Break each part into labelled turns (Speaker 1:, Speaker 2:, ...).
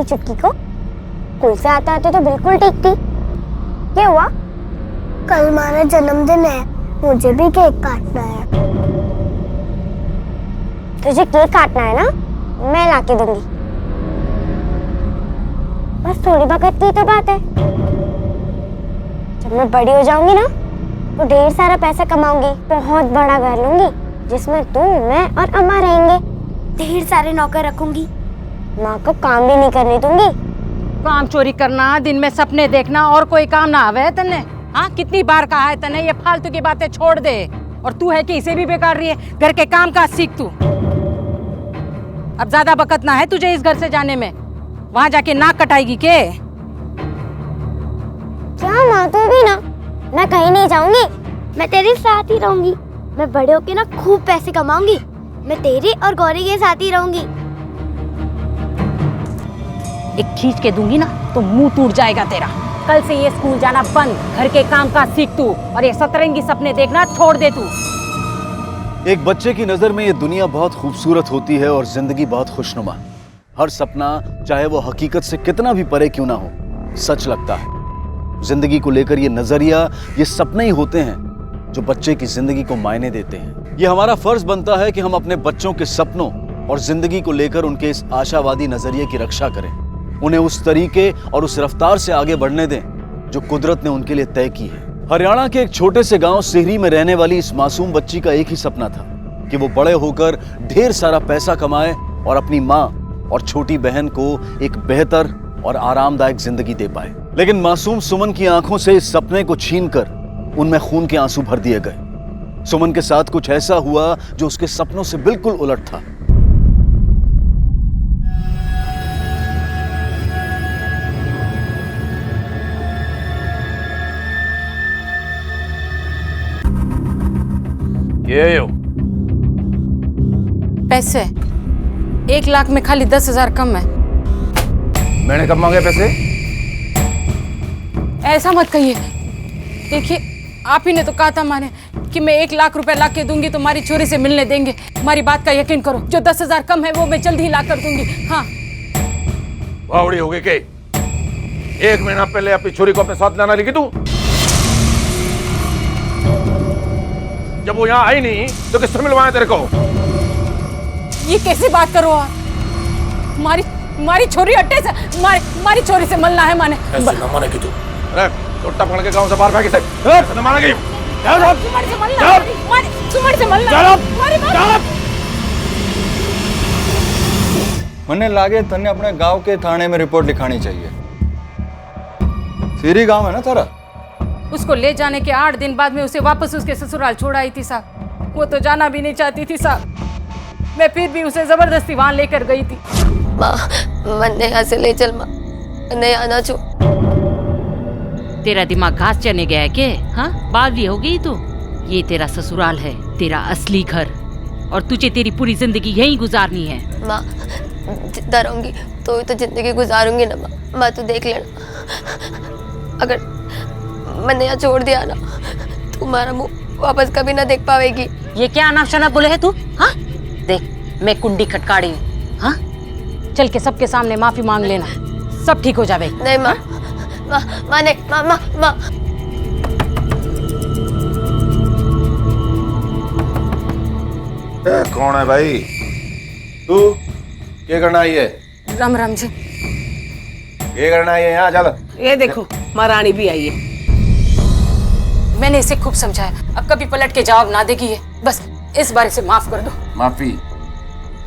Speaker 1: चुटकी को? स्कूल से आते आते तो बिल्कुल ठीक थी। क्या हुआ?
Speaker 2: कल हमारा जन्मदिन है, मुझे भी केक काटना है।
Speaker 1: तुझे केक काटना है ना, मैं लाके दूंगी। बस थोड़ी वक्त की तो बात है। जब मैं बड़ी हो जाऊंगी ना तो ढेर सारा पैसा कमाऊंगी, बहुत बड़ा घर लूंगी जिसमें तू, मैं और अम्मा रहेंगे। ढेर सारे नौकर रखूंगी, माँ को काम भी नहीं करने दूंगी।
Speaker 3: काम चोरी करना, दिन में सपने देखना और कोई काम ना आवे तन्ने? हाँ, कितनी बार कहा है तन्ने ये फालतू की बातें छोड़ दे। और तू है कि इसे भी बेकार रही है। घर के काम का सीख तू। अब ज्यादा बकत ना है तुझे इस घर से जाने में। वहां जाके नाक कटाएगी के?
Speaker 1: क्या माँ, तू भी ना? मैं कहीं नहीं जाऊंगी, मैं तेरे साथ ही रहूंगी। मैं बड़े होके ना खूब पैसे कमाऊंगी, मैं तेरी और गौरी के साथ ही रहूंगी।
Speaker 3: एक खींच के दूंगी ना तो मुंह टूट जाएगा तेरा। कल से ये स्कूल जाना बंद, घर के काम का सीख तू और ये सतरंगी सपने देखना छोड़ दे तू।
Speaker 4: एक बच्चे की नजर में ये दुनिया बहुत खूबसूरत होती है और जिंदगी बहुत खुशनुमा। हर सपना, चाहे वो हकीकत से कितना भी परे क्यों ना हो, सच लगता है। जिंदगी को लेकर ये नजरिया, ये सपने ही होते हैं जो बच्चे की जिंदगी को मायने देते हैं। ये हमारा फर्ज बनता है कि हम अपने बच्चों के सपनों और जिंदगी को लेकर उनके इस आशावादी नजरिए की रक्षा करें, उन्हें उस तरीके और उस रफ्तार से आगे बढ़ने दें जो कुदरत ने उनके लिए तय की है। हरियाणा के एक छोटे से गांव सिहरी में रहने वाली इस मासूम बच्ची का एक ही सपना था कि वो बड़े होकर ढेर सारा पैसा कमाए और अपनी माँ और छोटी बहन को एक बेहतर और आरामदायक जिंदगी दे पाए। लेकिन मासूम सुमन की आंखों से इस सपने को छीनकर उनमें खून के आंसू भर दिए गए। सुमन के साथ कुछ ऐसा हुआ जो उसके सपनों से बिल्कुल उलट था।
Speaker 5: ये हो
Speaker 3: पैसे 1 लाख में खाली 10,000 कम है।
Speaker 5: मैंने कब मांगे पैसे?
Speaker 3: ऐसा मत कहिए। देखिए, आप ही ने तो कहा था माने कि मैं 1 लाख रुपए ला के दूंगी तो हमारी चोरी से मिलने देंगे। हमारी बात का यकीन करो, जो 10,000 कम है वो मैं जल्द ही ला कर दूंगी। हाँ।
Speaker 5: बावड़ी हो गई के? 1 महीना पहले अपनी छोरी को अपने साथ लाना लिखी तू। जब वो यहाँ आई नहीं तो किससे मिलवाया तेरे को?
Speaker 3: ये कैसी बात करो आप? हमारी छोरी अड्डे से हमारी छोरी से मिलना है माने।
Speaker 5: ऐसे ना माने कि तू। अरे टोटा पकड़ के गांव से बाहर फेंकी से। ऐसे ना मानेगी। जाओ जाओ।
Speaker 3: सुमन से मिलना।
Speaker 6: मने लागे तन्ने अपने गांव के थाने में रिपोर्ट लिखानी चाहिए। सिहरी गांव है ना थारा?
Speaker 3: उसको ले जाने के 8 दिन बाद में उसे वापस उसके ससुराल छोड़ आई थी साहब। वो तो जाना भी नहीं चाहती थी साहब। मैं फिर भी उसे जबरदस्ती वहां लेकर गई थी।
Speaker 7: माँ, मन्ने यहाँ से ले चल माँ, नहीं आना छो।
Speaker 8: तेरा दिमाग घास चने गया है के? हाँ, बावली हो गई तू। ये तेरा ससुराल है, तेरा असली घर, और तुझे तेरी पूरी जिंदगी यहीं गुजारनी है।
Speaker 7: माँ, जिंदा रहूंगी तो जिंदगी गुजारूंगी ना माँ। माँ, तू देख लेना, अगर मैंने यहाँ छोड़ दिया ना, तुम्हारा मुंह वापस कभी ना देख पावेगी।
Speaker 8: ये क्या अनाप शनाप बोले है तू? हाँ, देख मैं कुंडी खटकाड़ी हूँ। हाँ,
Speaker 3: चल के सबके सामने माफी मांग लेना, सब ठीक हो जावे।
Speaker 7: नहीं माँ, माँ नहीं, माँ।
Speaker 5: कौन है भाई? तू क्या करना आई है?
Speaker 3: राम राम जी।
Speaker 5: ये करना आई है यहाँ? चल।
Speaker 9: ये देखो, महारानी भी आई है।
Speaker 3: मैंने इसे खूब समझाया, अब कभी पलट के जवाब ना देगी ये। बस इस बार इसे माफ कर दो।
Speaker 5: माफी?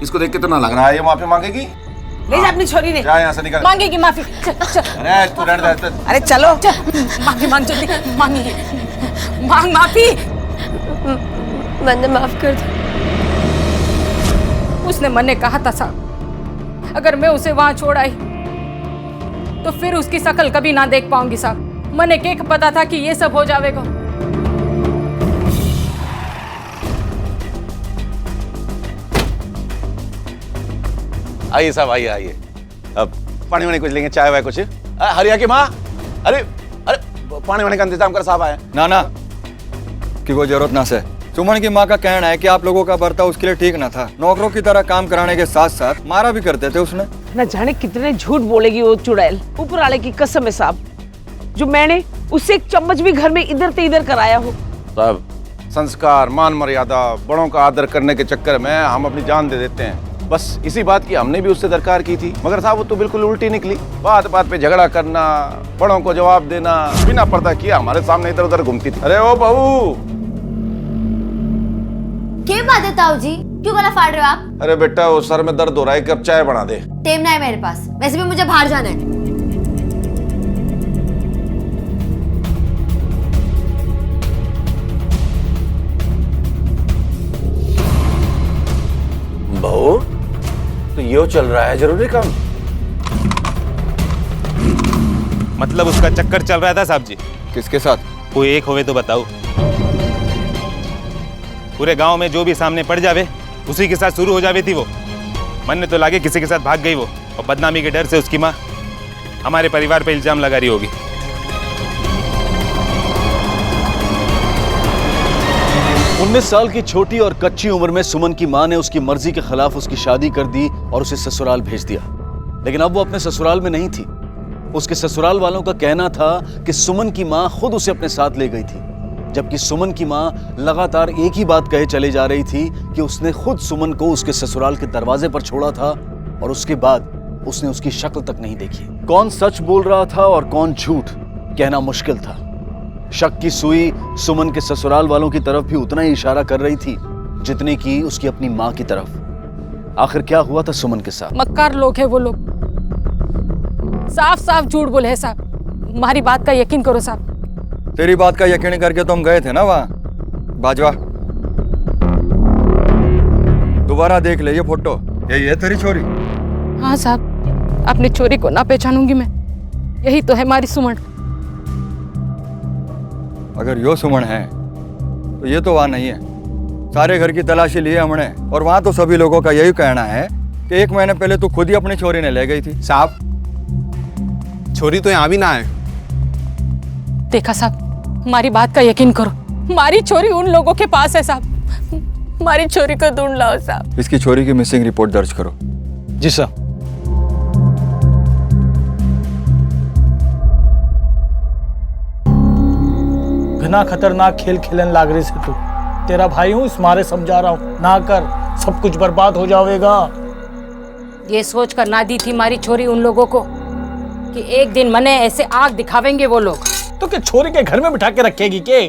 Speaker 5: इसको देख कितना लग रहा है ये माफी मांगेगी?
Speaker 9: ले जा अपनी छोरी ने।
Speaker 5: जा यहाँ से निकल।
Speaker 3: मांगेगी माफी।
Speaker 5: अरे तू रहने दे।
Speaker 9: अरे चलो।
Speaker 3: माफी मांग जल्दी, मांगी मांग माफी।
Speaker 7: मैंने माफ कर दो।
Speaker 3: उसने मन ने कहा था साहब, अगर मैं उसे वहां छोड़ आई तो फिर उसकी शकल कभी ना देख पाऊंगी साहब। मने के पता था कि ये सब हो जाएगा।
Speaker 5: आइए साहब, आइए। अब पानी वानी कुछ लेंगे, चाय वाय कुछ? हरिया की माँ, अरे पानी वानी का इंतजाम कर साहब आए।
Speaker 6: ना की कोई जरूरत ना से। सुमन की माँ का कहना है कि आप लोगों का बर्ताव उसके लिए ठीक ना था। नौकरों की तरह काम कराने के साथ साथ मारा भी करते थे उसने।
Speaker 9: न जाने कितने झूठ बोलेगी वो चुड़ैल। ऊपर वाले की कसम है साहब, जो मैंने उससे एक चम्मच भी घर में इधर से इधर कराया हो।
Speaker 5: साहब, संस्कार, मान मर्यादा, बड़ों का आदर करने के चक्कर में हम अपनी जान दे देते हैं। बस इसी बात की हमने भी उससे दरकार की थी, मगर साहब वो तो बिल्कुल उल्टी निकली। बात बात पे झगड़ा करना, बड़ों को जवाब देना, बिना पर्दा किया हमारे सामने इधर उधर घूमती थी। अरे ओ बहू,
Speaker 1: क्या बात है ताऊ जी, क्यों गला फाड़ रहे हो आप?
Speaker 5: अरे बेटा वो सर में दर्द हो रहा है, कप चाय बना दे।
Speaker 1: टाइम ना है मेरे पास, वैसे भी मुझे बाहर जाना है।
Speaker 5: बहू, तो यो चल रहा है जरूरी काम।
Speaker 10: मतलब उसका चक्कर चल रहा था साहब जी।
Speaker 6: किसके साथ?
Speaker 10: कोई एक होवे तो बताओ। पूरे गांव में जो भी सामने पड़ जावे उसी के साथ शुरू हो जावे थी वो। मन ने तो लागे किसी के साथ भाग गई वो, और बदनामी के डर से उसकी माँ हमारे परिवार पे इल्जाम लगा रही होगी।
Speaker 4: उन्नीस साल की छोटी और कच्ची उम्र में सुमन की मां ने उसकी मर्जी के खिलाफ उसकी शादी कर दी और उसे ससुराल भेज दिया। लेकिन अब वो अपने ससुराल में नहीं थी। उसके ससुराल वालों का कहना था कि सुमन की मां खुद उसे अपने साथ ले गई थी, जबकि सुमन की मां लगातार एक ही बात कहे चले जा रही थी कि उसने खुद सुमन को उसके ससुराल के दरवाजे पर छोड़ा था और उसके बाद उसने उसकी शक्ल तक नहीं देखी। कौन सच बोल रहा था और कौन झूठ, कहना मुश्किल था। शक की सुई सुमन के ससुराल वालों की तरफ भी उतना ही इशारा कर रही थी जितने की उसकी अपनी मां की तरफ। आखिर क्या हुआ था सुमन के साथ?
Speaker 3: मक्कार लोग हैं वो लोग, साफ साफ झूठ बोले हैं साहब। हमारी बात का यकीन करो साहब।
Speaker 6: तेरी बात का यकीन करके तो हम गए थे ना वहाँ बाजवा। दोबारा देख ले ये फोटो, यही है तेरी छोरी?
Speaker 3: हाँ साहब, अपनी छोरी को ना पहचानूंगी मैं? यही तो है हमारी सुमन।
Speaker 6: अगर यो सुमन है तो ये तो वहाँ नहीं है। सारे घर की तलाशी ली है हमने, और वहाँ तो सभी लोगों का यही कहना है कि 1 महीने पहले तू खुद ही अपनी छोरी ने ले गई थी।
Speaker 11: साहब, छोरी तो यहाँ भी ना है।
Speaker 3: देखा साहब, हमारी बात का यकीन करो, हमारी छोरी उन लोगों के पास है साहब। हमारी छोरी को ढूंढ लाओ साहब।
Speaker 6: इसकी छोरी की मिसिंग रिपोर्ट दर्ज करो।
Speaker 11: जी सर।
Speaker 12: घना खतरनाक खेल खेलने लाग रही से तू। तेरा भाई हूँ, इस मारे समझा रहा हूँ, ना कर, सब कुछ बर्बाद हो जाएगा।
Speaker 3: ये सोच कर ना दी थी हमारी छोरी उन लोगों को कि एक दिन मने ऐसे आग दिखावेंगे वो लोग।
Speaker 12: तो क्या छोरी के घर में बिठा के रखेगी के?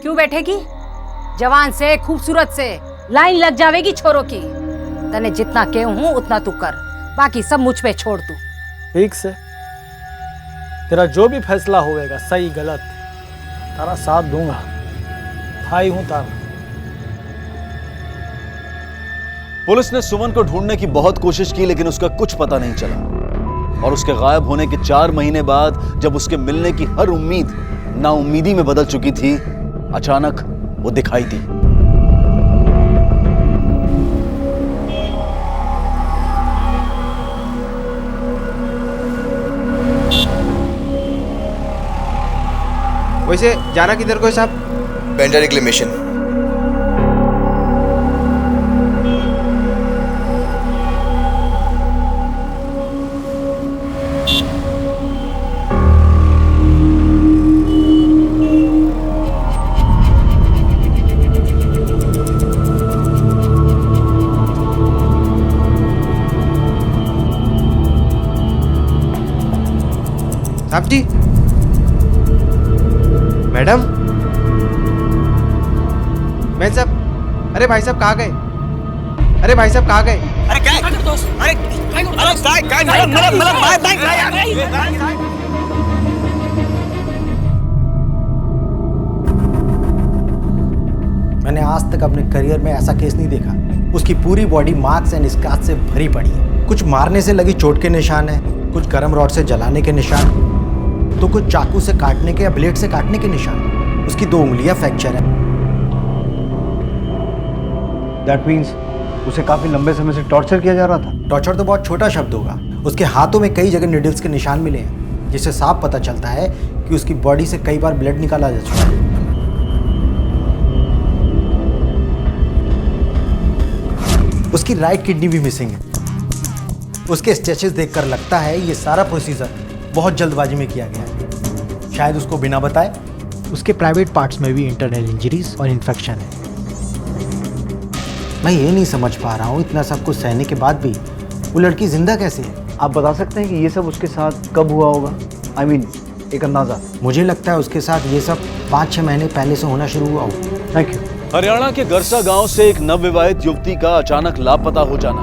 Speaker 3: क्यों बैठेगी? जवान से, खूबसूरत से लाइन लग जावेगी छोरों की। तने जितना कहूं हूं उतना तू कर, बाकी सब मुझ पे छोड़ तू।
Speaker 12: ठीक से, तेरा जो भी फैसला होएगा, सही गलत, तारा साथ दूंगा। भाई हूं तारा।
Speaker 4: पुलिस ने सुमन को ढूंढने की बहुत कोशिश की, लेकिन उसका कुछ पता नहीं चला। और उसके गायब होने के 4 महीने बाद, जब उसके मिलने की हर उम्मीद नाउम्मीदी में बदल चुकी थी, अचानक वो दिखाई दी।
Speaker 11: वैसे जाना किधर को है साहब?
Speaker 13: पेंडा रिक्लेमेशन।
Speaker 11: साहब जी, मैडम, मैं साहब, अरे भाई साहब कहाँ गए? अरे भाई साहब कहाँ गए?
Speaker 10: अरे क्या दोस्त? अरे
Speaker 14: मैंने आज तक अपने करियर में ऐसा केस नहीं देखा। उसकी पूरी बॉडी मार्क्स एंड स्क्रैच से भरी पड़ी है। कुछ मारने से लगी चोट के निशान है, कुछ गर्म रॉड से जलाने के निशान, तो कुछ चाकू से काटने के या ब्लेड से काटने के निशान। उसकी 2 उंगलियां फ्रैक्चर है।
Speaker 15: दैट मीन्स उसे काफी लंबे समय से टॉर्चर किया जा रहा था।
Speaker 14: टॉर्चर तो बहुत छोटा शब्द होगा। उसके हाथों में कई जगह निडल्स के निशान मिले हैं, जिससे साफ पता चलता है कि उसकी बॉडी से कई बार ब्लड निकाला जा चुका है। उसकी राइट किडनी भी मिसिंग है। उसके स्टेचेस देखकर लगता है ये सारा प्रोसीजर बहुत जल्दबाजी में किया गया है। शायद उसको बिना बताए उसके प्राइवेट पार्ट्स में भी इंटरनल इंजरीज और इन्फेक्शन है। मैं ये नहीं समझ पा रहा हूँ, इतना सब कुछ सहने के बाद भी वो लड़की जिंदा कैसे है?
Speaker 15: आप बता सकते हैं कि ये सब उसके साथ कब हुआ होगा? आई मीन एक अंदाज़ा।
Speaker 14: मुझे लगता है उसके साथ ये सब 5-6 महीने पहले से होना शुरू हुआ हो।
Speaker 15: Thank you.
Speaker 4: हरियाणा के गरसा गांव से एक नवविवाहित युवती का अचानक लापता हो जाना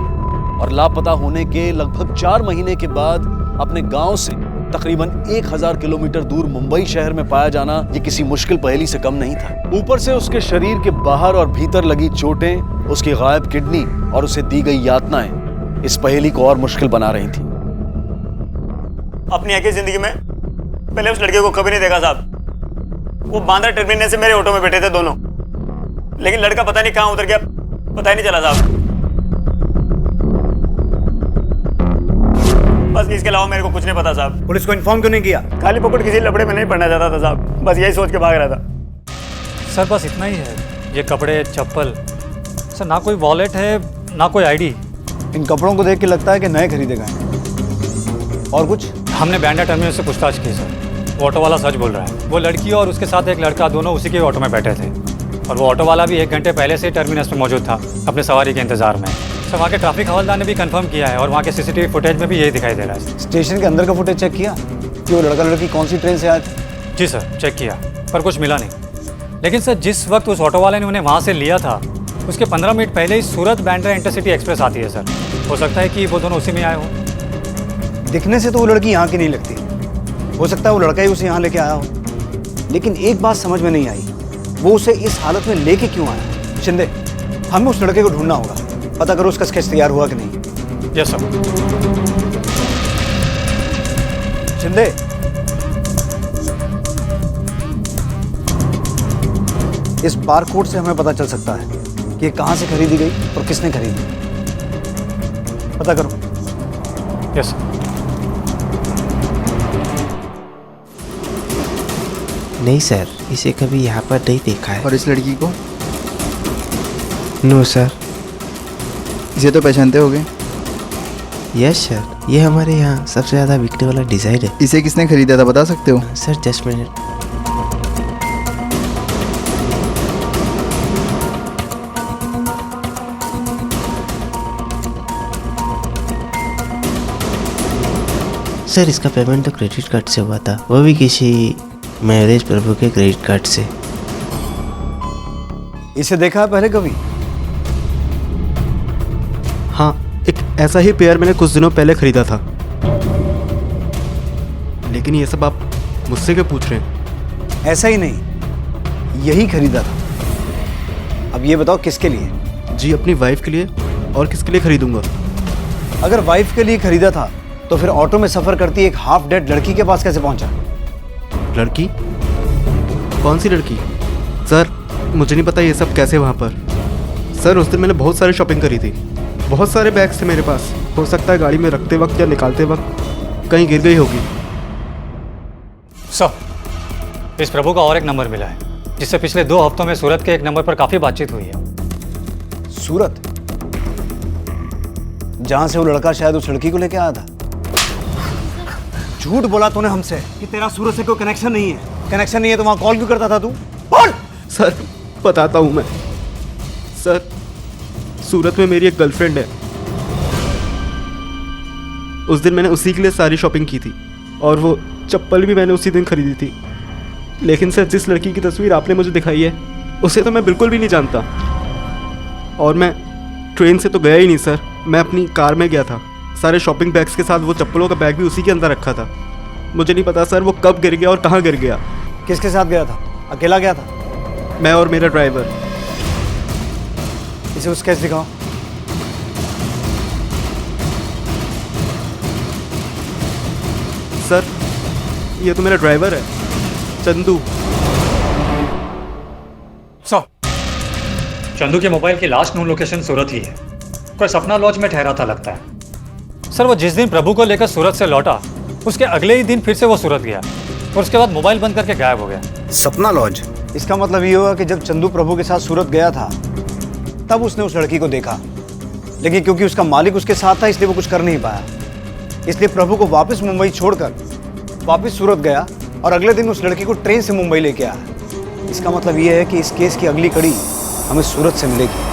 Speaker 4: और लापता होने के लगभग 4 महीने के बाद अपने गांव से तकरीबन 1000 किलोमीटर दूर मुंबई शहर में पाया जाना ये किसी मुश्किल पहेली से कम नहीं था। ऊपर से उसके शरीर के बाहर और भीतर लगी चोटें, उसकी गायब किडनी और उसे दी गई यातनाएं इस पहेली को और मुश्किल बना रही थी।
Speaker 13: अपनी अकेली जिंदगी में पहले उस लड़के को कभी नहीं देखा साहब। वो बांद्रा टर्मिनल से मेरे ऑटो में बैठे थे दोनों, लेकिन लड़का पता नहीं कहाँ उतर गया, पता ही नहीं चला साहब। बस इसके अलावा मेरे को कुछ नहीं पता साहब।
Speaker 15: पुलिस को इन्फॉर्म क्यों नहीं किया?
Speaker 13: खाली पकड़ किसी लफड़े में नहीं पड़ना चाहता था साहब, बस यही सोच के भाग रहा था।
Speaker 16: सर बस इतना ही है, ये कपड़े चप्पल सर, ना कोई वॉलेट है ना कोई आईडी।
Speaker 15: इन कपड़ों को देख के लगता है कि नए खरीदे गए हैं। और कुछ?
Speaker 16: हमने बांद्रा टर्मिनल से पूछताछ की सर, वो ऑटो वाला सच बोल रहा है। वो लड़की और उसके साथ एक लड़का दोनों उसी के ऑटो में बैठे थे और वो ऑटो वाला भी 1 घंटे पहले से टर्मिनस में मौजूद था अपने सवारी के इंतजार में। सर वहाँ के ट्रैफिक हवलदार ने भी कंफर्म किया है और वहाँ के सीसीटीवी फुटेज में भी यही दिखाई दे रहा है।
Speaker 15: स्टेशन के अंदर का फुटेज चेक किया कि वो लड़का लड़की कौन सी ट्रेन से आए थे?
Speaker 16: जी सर चेक किया, पर कुछ मिला नहीं। लेकिन सर जिस वक्त उस ऑटो वाले ने उन्हें वहाँ से लिया था उसके 15 मिनट पहले ही सूरत बांद्रा इंटरसिटी एक्सप्रेस आती है सर। हो सकता है कि वो दोनों उसी में आए हो।
Speaker 15: दिखने से तो वो लड़की यहाँ की नहीं लगती, हो सकता है वो लड़का ही उसे यहाँ लेके आया हो। लेकिन एक बात समझ में नहीं आई, वो उसे इस हालत में लेके क्यों आया? शिंदे, हमें उस लड़के को ढूंढना होगा, पता करो उसका स्केच तैयार हुआ कि नहीं।
Speaker 16: Yes sir.
Speaker 15: शिंदे, इस बारकोड से हमें पता चल सकता है कि ये कहाँ से खरीदी गई और किसने खरीदी। पता करो।
Speaker 16: Yes sir.
Speaker 17: नहीं सर, इसे कभी यहाँ पर नहीं देखा है।
Speaker 11: और इस लड़की को?
Speaker 17: No sir.
Speaker 11: इसे तो पहचानते होगे?
Speaker 17: यस सर, ये हमारे यहाँ सबसे ज़्यादा बिकने वाला डिज़ाइन है।
Speaker 11: इसे किसने खरीदा था बता सकते हो?
Speaker 17: Sir just minute. सर इसका पेमेंट तो क्रेडिट कार्ड से हुआ था, वो भी किसी मैरिज प्रभु के क्रेडिट कार्ड से।
Speaker 15: इसे देखा है पहले कभी?
Speaker 18: हाँ, एक ऐसा ही पेयर मैंने कुछ दिनों पहले खरीदा था। लेकिन ये सब आप मुझसे क्यों पूछ रहे हैं?
Speaker 15: ऐसा ही नहीं, यही खरीदा था। अब ये बताओ किसके लिए?
Speaker 18: जी अपनी वाइफ के लिए। और किसके लिए खरीदूंगा?
Speaker 15: अगर वाइफ के लिए खरीदा था तो फिर ऑटो में सफर करती एक हाफ डेड लड़की के पास कैसे पहुंचा?
Speaker 18: लड़की? कौन सी लड़की? सर मुझे नहीं पता ये सब कैसे वहाँ पर। सर उस दिन मैंने बहुत सारी शॉपिंग करी थी, बहुत सारे बैग्स थे मेरे पास। हो सकता है गाड़ी में रखते वक्त या निकालते वक्त कहीं गिर गई होगी।
Speaker 16: सर इस प्रभु का और एक नंबर मिला है जिससे पिछले 2 हफ्तों में सूरत के एक नंबर पर काफ़ी बातचीत हुई है।
Speaker 15: सूरत? जहाँ से वो लड़का शायद उस लड़की को लेके आया था। झूठ बोला तूने हमसे कि तेरा सूरत से कोई कनेक्शन नहीं है। कनेक्शन नहीं है तो वहाँ कॉल क्यों करता था तू? बोल!
Speaker 18: सर बताता हूँ मैं। सर सूरत में मेरी एक गर्लफ्रेंड है। उस दिन मैंने उसी के लिए सारी शॉपिंग की थी और वो चप्पल भी मैंने उसी दिन खरीदी थी। लेकिन सर जिस लड़की की तस्वीर आपने मुझे दिखाई है उसे तो मैं बिल्कुल भी नहीं जानता। और मैं ट्रेन से तो गया ही नहीं सर, मैं अपनी कार में गया था। सारे शॉपिंग बैग्स के साथ वो चप्पलों का बैग भी उसी के अंदर रखा था। मुझे नहीं पता सर वो कब गिर गया और कहाँ गिर गया।
Speaker 15: किसके साथ गया था? अकेला गया था?
Speaker 18: मैं और मेरा ड्राइवर।
Speaker 15: इसे उसका स्केच दिखाओ।
Speaker 18: सर ये तो मेरा ड्राइवर है, चंदू।
Speaker 16: चंदू के मोबाइल की लास्ट नोन लोकेशन सूरत ही है। कोई सपना लॉज में ठहरा था लगता है। सर वो जिस दिन प्रभु को लेकर सूरत से लौटा उसके अगले ही दिन फिर से वो सूरत गया और उसके बाद मोबाइल बंद करके गायब हो गया।
Speaker 15: सपना लॉज? इसका मतलब ये होगा कि जब चंदू प्रभु के साथ सूरत गया था तब उसने उस लड़की को देखा लेकिन क्योंकि उसका मालिक उसके साथ था इसलिए वो कुछ कर नहीं पाया। इसलिए प्रभु को वापस मुंबई छोड़कर वापस सूरत गया और अगले दिन उस लड़की को ट्रेन से मुंबई लेके आया। इसका मतलब ये है कि इस केस की अगली कड़ी हमें सूरत से मिलेगी।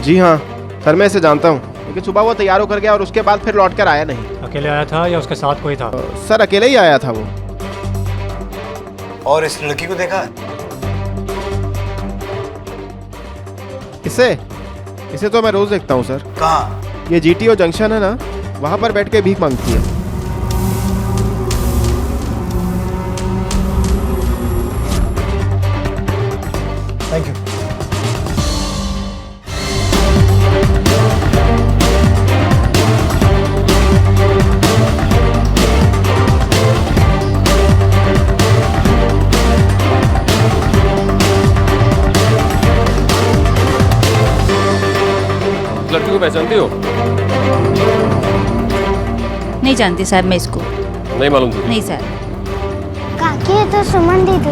Speaker 18: जी हाँ सर, मैं इसे जानता हूँ, लेकिन सुबह वो तैयार होकर गया और उसके बाद फिर लौट कर आया नहीं।
Speaker 16: अकेले आया था या उसके साथ कोई था?
Speaker 18: सर अकेले ही आया था वो।
Speaker 15: और इस लड़की को देखा है?
Speaker 18: इसे तो मैं रोज देखता हूँ सर।
Speaker 15: कहाँ?
Speaker 18: ये जीटीओ जंक्शन है ना, वहां पर बैठ के भीख मांगती है।
Speaker 15: Thank you.
Speaker 19: लड़की को पहचानती हो?
Speaker 8: नहीं जानती साहब मैं इसको।
Speaker 19: नहीं मालूम थी?
Speaker 8: नहीं सर।
Speaker 2: काकी ये तो सुमन दीदी।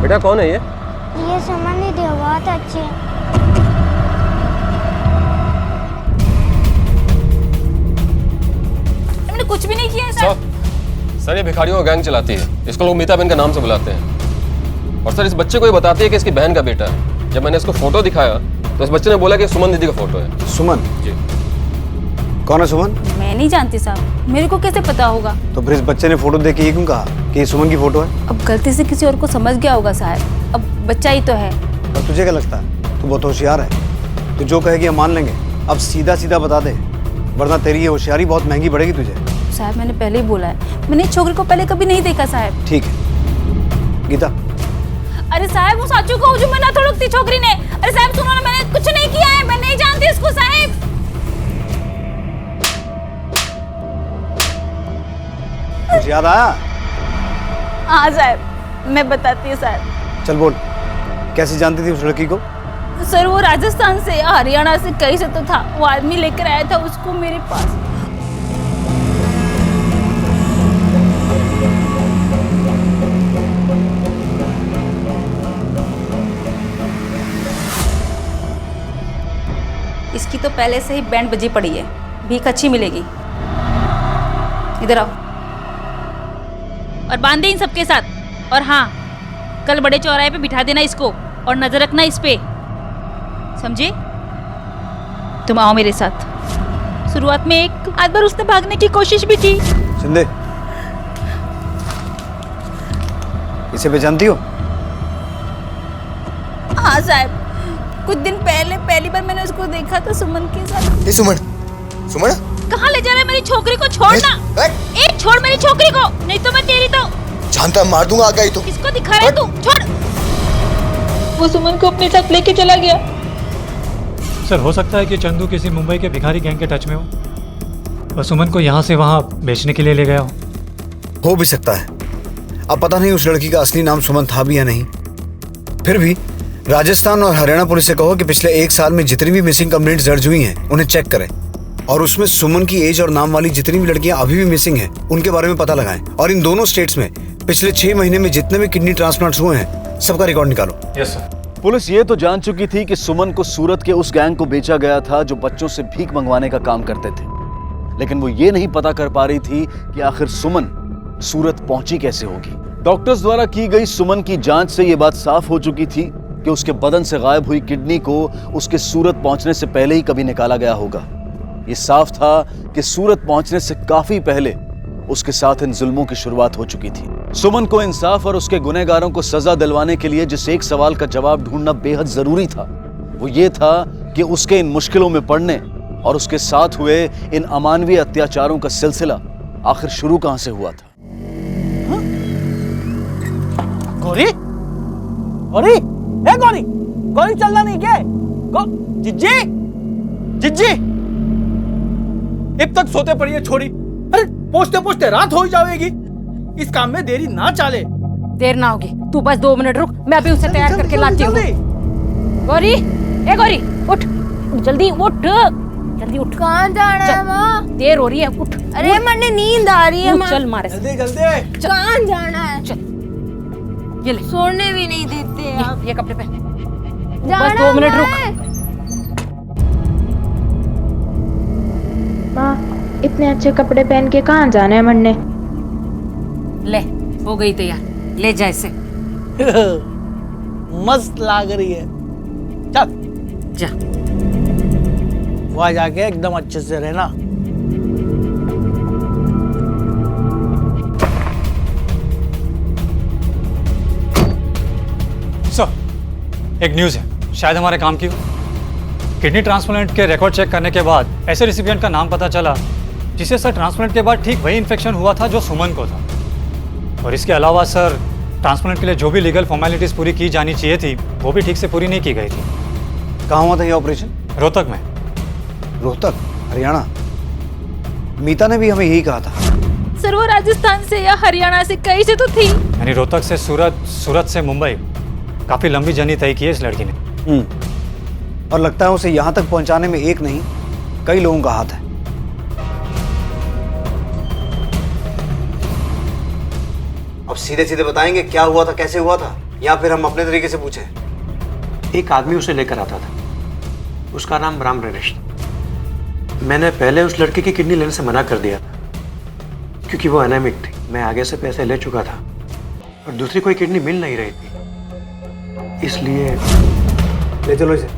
Speaker 19: बेटा कौन है ये?
Speaker 2: ये सुमन दीदी है, बहुत अच्छी है।
Speaker 8: मैंने कुछ भी नहीं किया है सर।
Speaker 19: सर ये भिखारियों का गैंग चलाती है। इसको लोग मीता बहन के नाम से बुलाते हैं। और सर इस बच्चे को ये बताती है कि इसकी बहन का बेटा है। जब मैंने इसको फोटो दिखाया तो इस बच्चे ने बोला कि सुमन दीदी का फोटो है।
Speaker 15: सुमन?
Speaker 19: जी।
Speaker 15: कौन है सुमन?
Speaker 8: मैं नहीं जानती साहब, मेरे को कैसे पता होगा?
Speaker 15: तो फिर इस बच्चे ने फोटो देख के ये क्यों कहा कि ये सुमन की फोटो है?
Speaker 8: अब गलती से किसी और को समझ गया होगा साहब, अब बच्चा ही तो है।
Speaker 15: और तुझे क्या लगता है तू बहुत होशियार है? तू जो कहेगी हम मान लेंगे। अब सीधा सीधा बता दे, वरना तेरी ये होशियारी बहुत महंगी पड़ेगी तुझे।
Speaker 8: साहब मैंने पहले ही बोला है, मैंने इस छोकरी को पहले कभी नहीं देखा साहब।
Speaker 15: ठीक है गीता।
Speaker 8: अरे साहब वो साचू को जो मैं ना थोड़ी छोकरी ने। अरे साहब सुनो ना, मैंने कुछ नहीं किया है, मैं नहीं जानती इसको साहब।
Speaker 15: कुछ याद आया?
Speaker 8: हाँ साहब मैं बताती हूँ साहब।
Speaker 15: चल बोल, कैसे जानती थी उस लड़की को?
Speaker 8: सर वो राजस्थान से या हरियाणा से कहीं से तो था, वो आदमी लेकर आया था उसको मेरे पास। इसकी तो पहले से ही बैंड बजी पड़ी है, भीख अच्छी मिलेगी। इधर आओ और बांधे इन सबके साथ। और हाँ, कल बड़े चौराहे पे बिठा देना इसको और नजर रखना इस पे, समझे? तुम आओ मेरे साथ। शुरुआत में एक आध बार उसने भागने की कोशिश भी की।
Speaker 15: शिंदे, इसे पहचानती हो?
Speaker 8: हाँ साहब, कुछ दिन पहले पहली बार मैंने उसको देखा था सुमन के साथ।
Speaker 20: ये सुमन? सुमन?
Speaker 8: कहाँ ले जा रहा है मेरी छोकरी को? छोड़ना। एक छोड़ मेरी छोकरी को, नहीं तो मैं तेरी तो
Speaker 20: जानता मार दूंगा आगे ही तो।
Speaker 8: किसको दिखा रहा है तू? छोड़। वो सुमन को अपने साथ लेके चला गया।
Speaker 16: सर हो सकता है कि चंदू किसी मुंबई के भिखारी गैंग के टच में हो और सुमन को यहाँ से वहाँ बेचने के लिए ले गया
Speaker 15: हो भी सकता है। अब पता नहीं उस लड़की का असली नाम सुमन था भी या नहीं। फिर भी राजस्थान और हरियाणा पुलिस से कहो कि पिछले 1 साल में जितनी भी मिसिंग कंप्लेंट्स दर्ज हुई हैं उन्हें चेक करें और उसमें सुमन की एज और नाम वाली जितनी भी लड़कियां अभी भी मिसिंग हैं उनके बारे में पता लगाएं। और इन दोनों स्टेट्स में पिछले 6 महीने में जितने भी किडनी ट्रांसप्लांट्स हुए हैं सबका रिकॉर्ड निकालो।
Speaker 16: Yes sir.
Speaker 4: पुलिस ये तो जान चुकी थी कि सुमन को सूरत के उस गैंग को बेचा गया था जो बच्चों से भीख मंगवाने का काम करते थे, लेकिन वो ये नहीं पता कर पा रही थी कि आखिर सुमन सूरत पहुंची कैसे होगी। डॉक्टर्स द्वारा की गई सुमन की जांच से ये बात साफ हो चुकी थी कि उसके बदन से गायब हुई किडनी को उसके सूरत पहुंचने से पहले ही कभी निकाला गया होगा। ये साफ था कि सूरत पहुंचने से काफी पहले उसके साथ इन जुल्मों की शुरुआत हो चुकी थी। सुमन को इंसाफ और उसके गुनहगारों को सजा दिलवाने के लिए जिस एक सवाल का जवाब ढूंढना बेहद जरूरी था वो ये था कि उसके इन मुश्किलों में पड़ने और उसके साथ हुए इन अमानवीय अत्याचारों का सिलसिला आखिर शुरू कहां से हुआ था।
Speaker 12: गौरी, गौरी, ए गौरी, गौरी चलना नहीं क्या? जिज्जी, जिज्जी, अब तक सोते पड़ी है छोरी। अरे पहुंचते पहुंचते रात हो जाएगी। इस काम में देरी ना चाले।
Speaker 3: देर ना होगी, तू बस 2 मिनट रुक, मैं अभी उसे तैयार करके लाती हूँ। गौरी, ए गौरी, उठ, जल्दी उठ, जल्दी उठ।
Speaker 2: कहाँ जाना है माँ?
Speaker 3: देर हो रही है, उठ।
Speaker 2: अरे मन्ने नींद आ रही है माँ।
Speaker 3: चल मारे।
Speaker 12: जल्दी जल्दी।
Speaker 2: कहाँ जाना है?
Speaker 3: चल ये ले,
Speaker 2: सोने भी नहीं देते आप।
Speaker 3: ये कपड़े पहन।
Speaker 2: जाना
Speaker 3: बस 2 मिनट
Speaker 2: है।
Speaker 3: रुक।
Speaker 21: माँ इतने अच्छे कपड़े पहन के कहाँ जाना है मन्ने?
Speaker 3: ले हो गई तैयार, ले जा इसे।
Speaker 12: मस्त लाग रही है। चल
Speaker 3: जा।
Speaker 12: वहां जाके एकदम अच्छे से रहना।
Speaker 16: सर एक न्यूज़ है, शायद हमारे काम की हो। किडनी ट्रांसप्लांट के रिकॉर्ड चेक करने के बाद ऐसे रिसिपिएंट का नाम पता चला जिसे सर ट्रांसप्लांट के बाद ठीक वही इन्फेक्शन हुआ था जो सुमन को था। और इसके अलावा सर ट्रांसप्लांट के लिए जो भी लीगल फॉर्मेलिटीज़ पूरी की जानी चाहिए थी वो भी ठीक से पूरी नहीं की गई थी।
Speaker 15: कहाँ हुआ था ये ऑपरेशन?
Speaker 16: रोहतक में।
Speaker 15: रोहतक, हरियाणा? मीता ने भी हमें यही कहा था।
Speaker 8: सर वो राजस्थान से या हरियाणा से कहीं से तो थी।
Speaker 16: यानी रोहतक से सूरत, सूरत से मुंबई, काफ़ी लंबी जर्नी तय की है इस लड़की ने।
Speaker 15: और लगता है उसे यहाँ तक पहुँचाने में एक नहीं कई लोगों का हाथ है। अब सीधे सीधे बताएंगे क्या हुआ था, कैसे हुआ था, या फिर हम अपने तरीके से पूछें?
Speaker 14: एक आदमी उसे लेकर आता था, उसका नाम राम नरेश था। मैंने पहले उस लड़के की किडनी लेने से मना कर दिया था क्योंकि वो एनेमिक थी। मैं आगे से पैसे ले चुका था और दूसरी कोई किडनी मिल नहीं रही थी, इसलिए ले चलो इसे।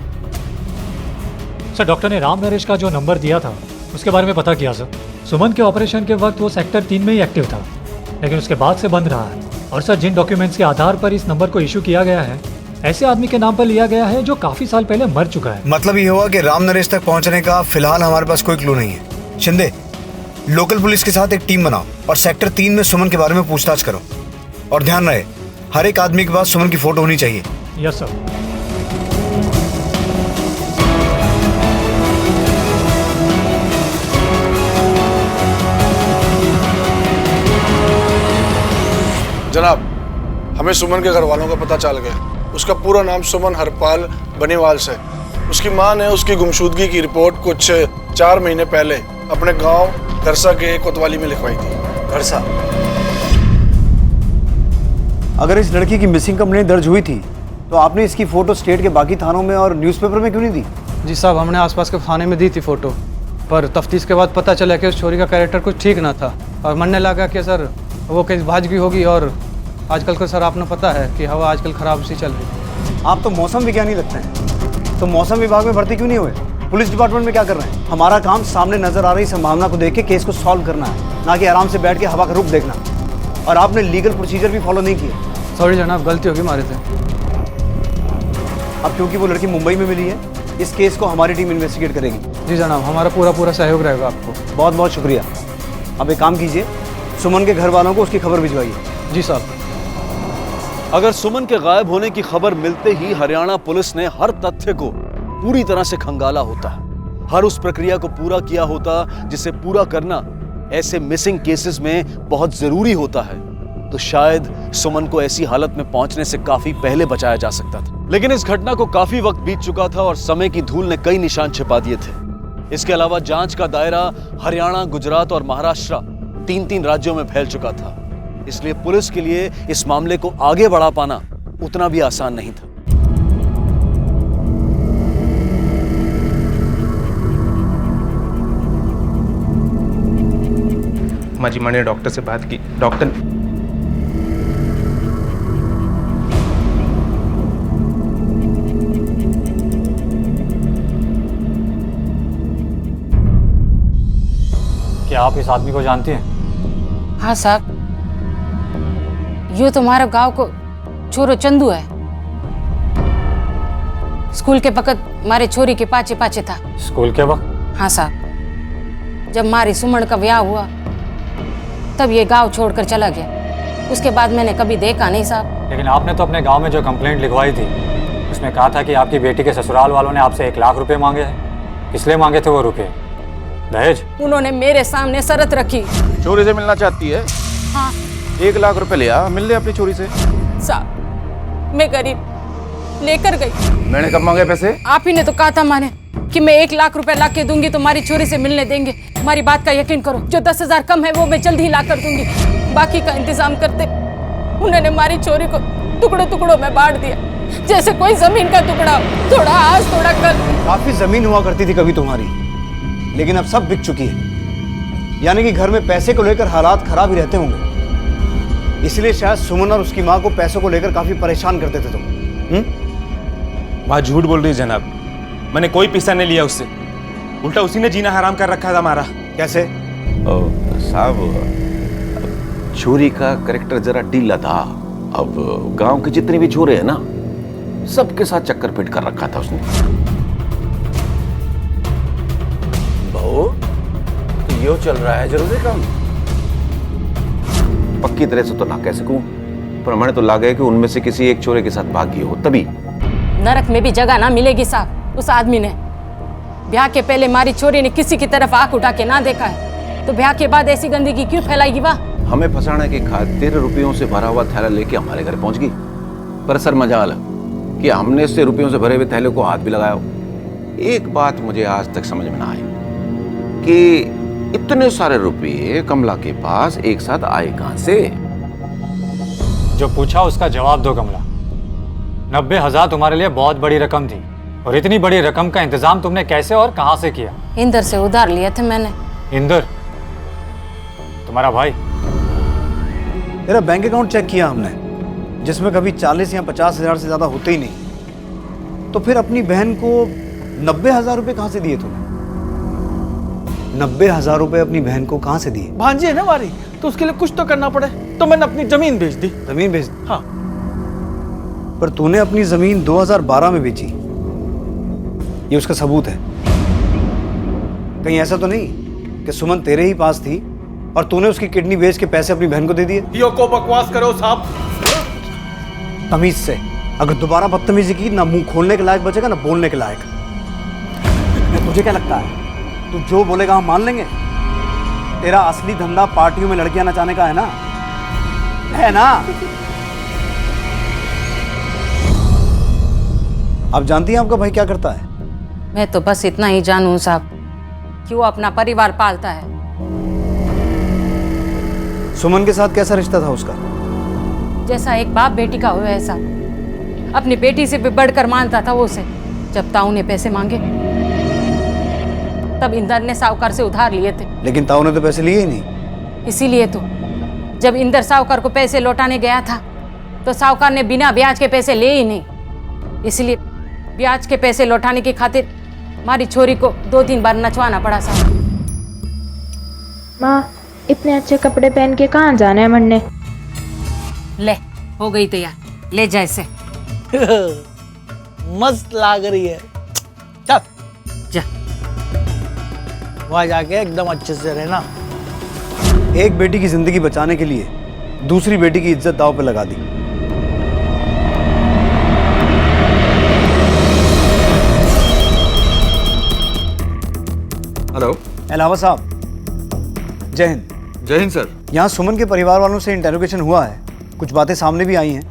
Speaker 16: सर डॉक्टर ने राम नरेश का जो नंबर दिया था उसके बारे में पता किया सर। सुमन के ऑपरेशन के वक्त वो सेक्टर 3 में ही एक्टिव था, लेकिन उसके बाद से बंद रहा है। और सर जिन डॉक्यूमेंट्स के आधार पर इस नंबर को इशू किया गया है ऐसे आदमी के नाम पर लिया गया है जो काफी साल पहले मर चुका है।
Speaker 15: मतलब ये हुआ कि राम नरेश तक पहुंचने का फिलहाल हमारे पास कोई क्लू नहीं है। शिंदे, लोकल पुलिस के साथ एक टीम बनाओ और सेक्टर 3 में सुमन के बारे में पूछताछ करो। और ध्यान रहे हर एक आदमी के पास सुमन की फोटो होनी चाहिए।
Speaker 16: Yes sir.
Speaker 22: जनाब, हमें सुमन के घर वालों का पता चल गया। उसका पूरा नाम सुमन हरपाल बनीवाल से। उसकी मां ने उसकी गुमशुदगी की रिपोर्ट कुछ 4 महीने पहले अपने गांव घरसा के कोतवाली में लिखवाई थी।
Speaker 15: घरसा? अगर इस लड़की की मिसिंग कंप्लेंट दर्ज हुई थी तो आपने इसकी फोटो स्टेट के बाकी थानों में और न्यूज़पेपर में क्यों नहीं दी?
Speaker 11: जी साहब, हमने आसपास के थाने में दी थी फोटो, पर तफ्तीश के बाद पता चला कि उस छोरी का कैरेक्टर कुछ ठीक ना था और मनने लगा कि सर वो केस भाजगी होगी। और आजकल को सर आपने पता है कि हवा आजकल खराब सी चल रही है।
Speaker 15: आप तो मौसम विज्ञानी लगते हैं, तो मौसम विभाग में भर्ती क्यों नहीं हुए? पुलिस डिपार्टमेंट में क्या कर रहे हैं? हमारा काम सामने नजर आ रही संभावना को देख के केस को सॉल्व करना है, ना कि आराम से बैठ के हवा का रुख देखना। और आपने लीगल प्रोसीजर भी फॉलो नहीं किया।
Speaker 11: सॉरी जनाब, गलती होगी हमारे से।
Speaker 15: अब क्योंकि वो लड़की मुंबई में मिली है, इस केस को हमारी टीम इन्वेस्टिगेट करेगी।
Speaker 11: जी जनाब, हमारा पूरा सहयोग रहेगा आपको।
Speaker 15: बहुत बहुत शुक्रिया। अब एक काम कीजिए, सुमन के घर वालों को उसकी खबर भिजवाइए।
Speaker 11: जी साहब।
Speaker 4: अगर सुमन के गायब होने की खबर मिलते ही हरियाणा पुलिस ने हर तथ्य को पूरी तरह से खंगाला होता, हर उस प्रक्रिया को पूरा किया होता जिसे पूरा करना ऐसे मिसिंग केसेस में बहुत जरूरी होता है, तो शायद सुमन को ऐसी हालत में पहुंचने से काफी पहले बचाया जा सकता था। लेकिन इस घटना को काफी वक्त बीत चुका था और समय की धूल ने कई निशान छिपा दिए थे। इसके अलावा जांच का दायरा हरियाणा, गुजरात और महाराष्ट्र 3 राज्यों में फैल चुका था। इसलिए पुलिस के लिए इस मामले को आगे बढ़ा पाना उतना भी आसान नहीं था।
Speaker 10: माँ जी, मैंने डॉक्टर से बात की। डॉक्टर
Speaker 16: क्या आप इस आदमी को जानती हैं?
Speaker 3: हाँ साहब, ये तो हमारे गांव को छोरो चंदू है। स्कूल के वक्त हमारे छोरी के पाचे पाचे था।
Speaker 16: स्कूल के वक्त?
Speaker 3: हाँ साहब, जब हमारी सुमन का ब्याह हुआ तब ये गांव छोड़कर चला गया। उसके बाद मैंने कभी देखा नहीं साहब।
Speaker 16: लेकिन आपने तो अपने गांव में जो कंप्लेंट लिखवाई थी उसमें कहा था कि आपकी बेटी के ससुराल वालों ने आपसे 1 लाख रुपए मांगे हैं। किस लिए मांगे थे वो रुपए? दहेज?
Speaker 3: उन्होंने मेरे सामने शर्त रखी।
Speaker 5: चोरी से मिलना चाहती है?
Speaker 3: हाँ।
Speaker 5: 1 लाख रुपए लिया, मिल ले अपनी चोरी से।
Speaker 3: साहब, मैं गरीब, लेकर गई।
Speaker 5: मैंने कब मांगे पैसे?
Speaker 3: आप ही ने तो कहा था माने कि मैं 1 लाख रुपए ला के दूंगी तो हमारी चोरी से मिलने देंगे। हमारी बात का यकीन करो, जो 10,000 कम है वो मैं जल्द ही ला कर दूंगी, बाकी का इंतजाम करते। उन्होंने हमारी चोरी को टुकड़ों टुकड़ों में बांट दिया, जैसे कोई जमीन का टुकड़ा, थोड़ा आज थोड़ा कल।
Speaker 15: काफी जमीन हुआ करती थी कभी तुम्हारी, लेकिन अब सब बिक चुकी है। यानी कि घर में पैसे को लेकर हालात खराब ही रहते होंगे, इसलिए शायद सुमन और उसकी माँ को पैसों को लेकर काफी परेशान करते थे तुम।
Speaker 10: माँ झूठ बोल रही है जनाब, मैंने कोई पैसा नहीं लिया उससे, उल्टा उसी ने जीना हराम कर रखा था हमारा।
Speaker 15: कैसे?
Speaker 5: साहब, चोरी का करेक्टर जरा ढीला था। अब गांव के जितने भी चोरे हैं ना, सबके साथ चक्कर फिट कर रखा था उसने।
Speaker 15: बहू, तो यो चल रहा है जरूरी काम?
Speaker 5: पक्की तरह से तो ना कह सकूं, पर हमारे तो लगा है कि उनमें से किसी एक चोरे के साथ भागी हो, तभी।
Speaker 3: नरक में भी जगह ना मिलेगी साहब उस आदमी ने। ब्याह के पहले हमारी चोरी ने किसी की तरफ आंख उठा के ना देखा है, तो ब्याह के बाद ऐसी गंदगी क्यों फैलाएगी? वाह,
Speaker 5: हमें फंसाने की खातिर रुपयों से भरा हुआ थैला लेके हमारे घर पहुंच गई। पर सर मजाल कि हमने इससे रुपयों से भरे हुए थैले को हाथ भी लगाया हो। एक बात मुझे आज तक समझ में ना आई कि इतने सारे रुपये कमला के पास एक साथ आए कहां से?
Speaker 16: जो पूछा उसका जवाब दो कमला। 90,000 तुम्हारे लिए बहुत बड़ी रकम थी, और इतनी बड़ी रकम का इंतजाम तुमने कैसे और कहां से किया?
Speaker 3: इंदर से उधार लिए थे मैंने।
Speaker 16: इंदर तुम्हारा भाई?
Speaker 15: तेरा बैंक अकाउंट चेक किया हमने, जिसमें कभी 40 या 50,000 से ज्यादा होते ही नहीं। तो फिर अपनी बहन को 90,000 रुपए कहां से दिए तुमने? 90,000 रुपए अपनी बहन को कहां से दिए?
Speaker 12: भांजी है ना हमारी, तो उसके लिए कुछ तो करना पड़े, तो मैंने अपनी जमीन बेच दी।
Speaker 15: जमीन बेच दी?
Speaker 12: हाँ।
Speaker 15: पर तूने अपनी जमीन 2012 में बेची, ये उसका सबूत है। कहीं ऐसा तो नहीं कि सुमन तेरे ही पास थी और तूने उसकी किडनी बेच के पैसे अपनी बहन को दे दिए?
Speaker 12: यो को बकवास करो साहब।
Speaker 15: तमीज से, अगर दोबारा बदतमीजी की, ना मुंह खोलने के लायक बचेगा ना बोलने के लायक। तुझे क्या लगता है तू जो बोलेगा हम मान लेंगे? तेरा असली धंधा पार्टियों में लड़कियां नचाने का है ना? है ना? आप जानती हैं आपका भाई क्या करता है?
Speaker 3: मैं तो बस इतना ही जानूं साहब कि वो अपना परिवार पालता है।
Speaker 15: सुमन के साथ कैसा रिश्ता था उसका?
Speaker 3: जैसा एक बाप बेटी का हो ऐसा। अपनी बेटी से भी बढ़कर मानता था वो उसे। जब ताऊ ने पैसे मांगे तब इंदर ने साहूकार से उधार लिए थे।
Speaker 15: लेकिन ताऊ ने तो पैसे लिए ही नहीं।
Speaker 3: इसीलिए तो जब इंदर साहूकार को पैसे लौटाने गया था तो साहूकार ने बिना ब्याज के पैसे लिए ही नहीं। इसलिए ब्याज के पैसे लौटाने की खातिर हमारी छोरी को 2-3 बार नचवाना पड़ा साहब।
Speaker 21: माँ, इतने अच्छे कपड़े पहन के कहाँ जाना है मन्ने?
Speaker 3: ले, हो गई तैयार, ले जा इसे।
Speaker 12: मस्त लाग रही है, चल
Speaker 3: जा।
Speaker 12: वहां जाके एकदम अच्छे से रहना।
Speaker 15: एक बेटी की जिंदगी बचाने के लिए दूसरी बेटी की इज्जत दांव पे लगा दी।
Speaker 6: हेलो,
Speaker 15: अलावा साहब, जय हिंद।
Speaker 6: जय हिंद सर।
Speaker 15: यहाँ सुमन के परिवार वालों से इंटेरोगेशन हुआ है, कुछ बातें सामने भी आई हैं,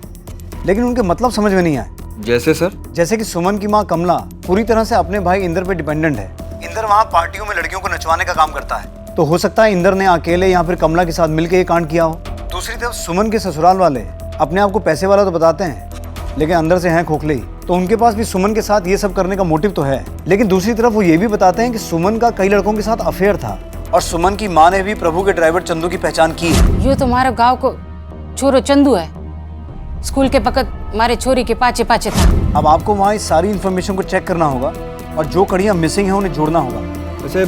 Speaker 15: लेकिन उनके मतलब समझ में नहीं आए।
Speaker 6: जैसे सर?
Speaker 15: जैसे कि सुमन की माँ कमला पूरी तरह से अपने भाई इंदर पे डिपेंडेंट है। इंदर वहाँ पार्टियों में लड़कियों को नचवाने का काम करता है, तो हो सकता है इंदर ने अकेले या फिर कमला के साथ मिलकर ये कांड किया हो। दूसरी तरफ सुमन के ससुराल वाले अपने आप को पैसे वाला तो बताते हैं, लेकिन अंदर से हैं खोखले ही, तो उनके पास भी सुमन के साथ ये सब करने का मोटिव तो है। लेकिन दूसरी तरफ वो ये भी बताते हैं कि सुमन का कई लड़कों के साथ अफेयर था, और सुमन की माँ ने भी प्रभु के ड्राइवर चंदू की पहचान की है।
Speaker 3: यो तुम्हारे गांव को छोरो चंदू है, स्कूल के वक्त हमारे छोरी के पाचे पाचे था।
Speaker 15: अब आपको वहाँ इस सारी इन्फॉर्मेशन को चेक करना होगा और जो कड़ियाँ मिसिंग हैं उन्हें जोड़ना होगा।
Speaker 6: वैसे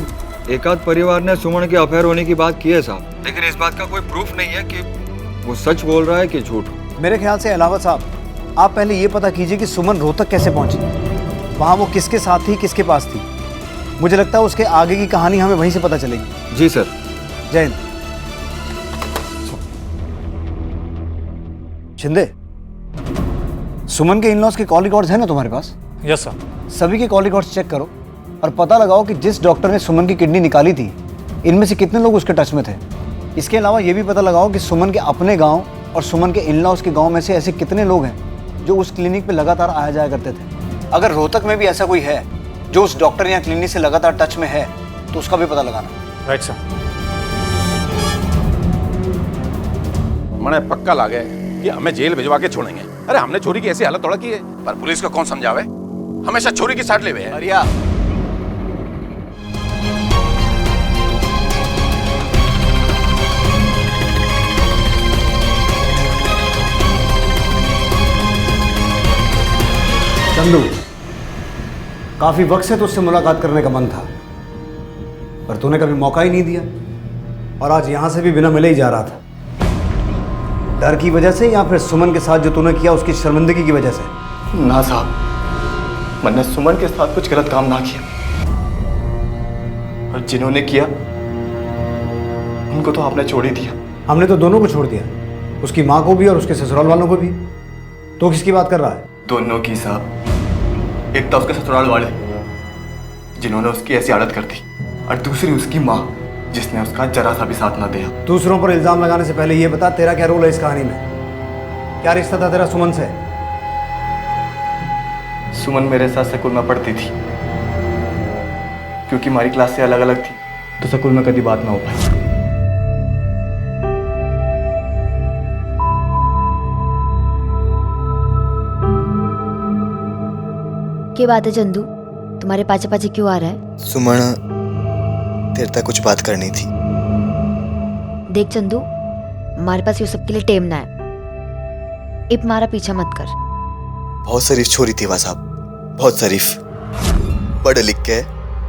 Speaker 6: एक आध परिवार ने सुमन के अफेयर होने की बात की है साहब, लेकिन इस बात का कोई प्रूफ नहीं है कि वो सच बोल रहा है कि झूठ।
Speaker 15: मेरे ख्याल से अलावा साहब, आप पहले ये पता कीजिए कि सुमन रोहतक कैसे पहुंची, वहाँ वो किसके साथ थी, किसके पास थी। मुझे लगता है उसके आगे की कहानी हमें वहीं से पता चलेगी।
Speaker 6: जी सर।
Speaker 15: जय हिंद। शिंदे, सुमन के इन-लॉज के कॉल रिकॉर्ड्स हैं ना तुम्हारे पास?
Speaker 16: Yes sir.
Speaker 15: सभी के कॉल रिकॉर्ड्स चेक करो और पता लगाओ कि जिस डॉक्टर ने सुमन की किडनी निकाली थी, इनमें से कितने लोग उसके टच में थे। इसके अलावा ये भी पता लगाओ कि सुमन के अपने गांव और सुमन के इन-लॉज के गांव में से ऐसे कितने लोग हैं जो उस क्लिनिक पे लगातार आया जाया करते थे। अगर रोहतक में भी ऐसा कोई है जो उस डॉक्टर या क्लिनिक से लगातार टच में है तो उसका भी पता लगाना।
Speaker 16: Right sir.
Speaker 5: मने पक्का लागे कि हमें जेल भिजवा के छोड़ेंगे। अरे हमने चोरी की ऐसी हालत थोड़ा की है, पर पुलिस को कौन समझावे, हमेशा चोरी की साइड ले हुए हैं।
Speaker 15: अरिया चंदू, काफी वक्त से तो उससे मुलाकात करने का मन था, पर तूने कभी मौका ही नहीं दिया और आज यहां से भी बिना मिले ही जा रहा था। डर की वजह से या फिर सुमन के साथ जो तूने किया उसकी शर्मिंदगी की वजह से?
Speaker 18: ना साहब, मैंने सुमन के साथ कुछ गलत काम ना किया, और जिन्होंने किया उनको तो आपने छोड़ ही दिया।
Speaker 15: हमने तो दोनों को छोड़ दिया, उसकी माँ को भी और उसके ससुराल वालों को भी। तो किसकी बात कर रहा है?
Speaker 18: दोनों की साहब। एक तो उसके ससुराल वाले जिन्होंने उसकी ऐसी हालत कर दी, और दूसरी उसकी माँ जिसने उसका जरा सा भी साथ ना दिया।
Speaker 15: दूसरों पर इल्जाम लगाने से पहले ये बता, तेरा क्या रोल है इस कहानी में? क्या रिश्ता था तेरा सुमन से?
Speaker 18: सुमन मेरे साथ स्कूल में पढ़ती थी, क्योंकि हमारी क्लास से अलग अलग थी तो स्कूल में कभी बात ना हो पाई।
Speaker 7: क्या बात है चंदू, तुम्हारे पाचे पाचे क्यों आ रहा है?
Speaker 20: सुमन, तेरे तक कुछ बात करनी थी।
Speaker 7: देख चंदू, हमारे पास ये सब के लिए टेम ना है। इब हमारा पीछा मत कर।
Speaker 20: बहुत शरीफ छोरी थी वह साहब, बहुत शरीफ। पढ़ लिख के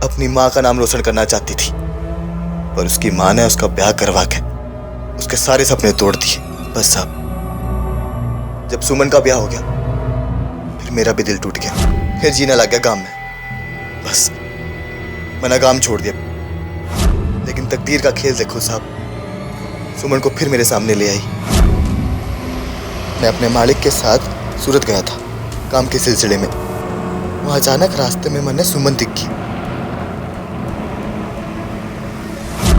Speaker 20: अपनी माँ का नाम रोशन करना चाहती थी, पर उसकी माँ ने उसका ब्याह करवा के उसके सारे सपने तोड़ दिए। बस साहब, जब सुमन का ब्याह हो गया फिर मेरा भी दिल टूट गया, फिर जीना लग गया गांव में। बस मैंने गांव छोड़ दिया। लेकिन तकदीर का खेल देखो साहब, सुमन को फिर मेरे सामने ले आई। मैं अपने मालिक के साथ सूरत गया था काम के सिलसिले में। वहां अचानक रास्ते में मैंने सुमन दिखी।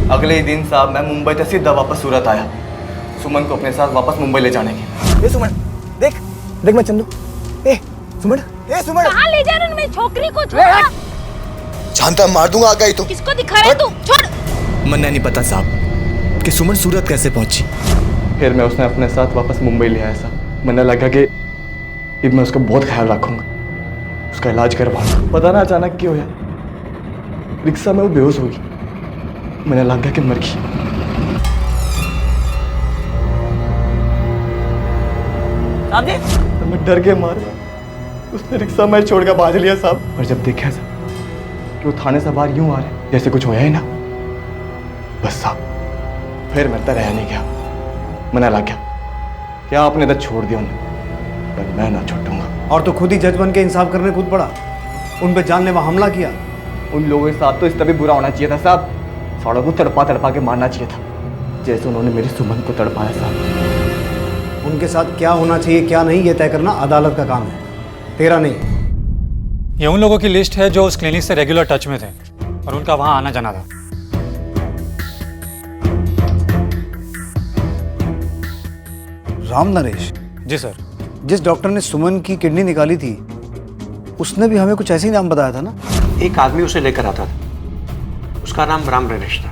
Speaker 18: अगले ही दिन साहब मैं मुंबई से सीधा वापस सूरत आया, सुमन को अपने साथ वापस मुंबई ले जाने के।
Speaker 14: ए सुमन, देख देख मैं चंदू। ए सुमन, ए सुमन,
Speaker 8: कहाँ ले जा रहे हो मेरी छोकरी को? छोड़।
Speaker 20: जानता मार दूंगा आगे ही तो।
Speaker 8: किसको दिखा रहा है तू? छोड़।
Speaker 14: मन्ना नहीं पता साहब कि सुमन सूरत कैसे पहुंची।
Speaker 18: फिर मैं उसने अपने साथ वापस मुंबई ले आया साहब। मैंने लगा कि अब मैं उसका बहुत ख्याल रखूंगा, उसका इलाज करवाऊंगा। पता ना अचानक क्यों है रिक्शा में वो बेहोश हो गई। मैंने लगा कि मर गई। तो मैं डर के मारे उसने रिक्शा में छोड़ कर भाग लिया साहब। और जब देखा साहब कि वो थाने से बाहर यूं आ रहे जैसे कुछ होया ही ना, बस साहब फिर मैं तो रह नहीं गया। मैंने लग गया क्या आपने तो छोड़ दिया उन्हें, पर मैं ना छोड़ूंगा।
Speaker 15: और तो खुद ही जज बन के इंसाफ करने खुद पड़ा, उन पे जानलेवा हमला किया।
Speaker 18: उन लोगों के साथ तो इस तरह बुरा होना चाहिए था साहब, साड़ों को तड़पा तड़पा के मारना चाहिए था, जैसे उन्होंने मेरी सुमन को तड़पाया साहब।
Speaker 15: उनके साथ क्या होना चाहिए क्या नहीं ये तय करना अदालत का काम है, तेरा नहीं।
Speaker 16: ये उन लोगों की लिस्ट है जो उस क्लिनिक से रेगुलर टच में थे और उनका वहां आना जाना था।
Speaker 15: राम नरेश?
Speaker 16: जी सर।
Speaker 15: जिस डॉक्टर ने सुमन की किडनी निकाली थी उसने भी हमें कुछ ऐसे ही नाम बताया था ना?
Speaker 9: एक आदमी उसे लेकर आता था, उसका नाम राम नरेश था।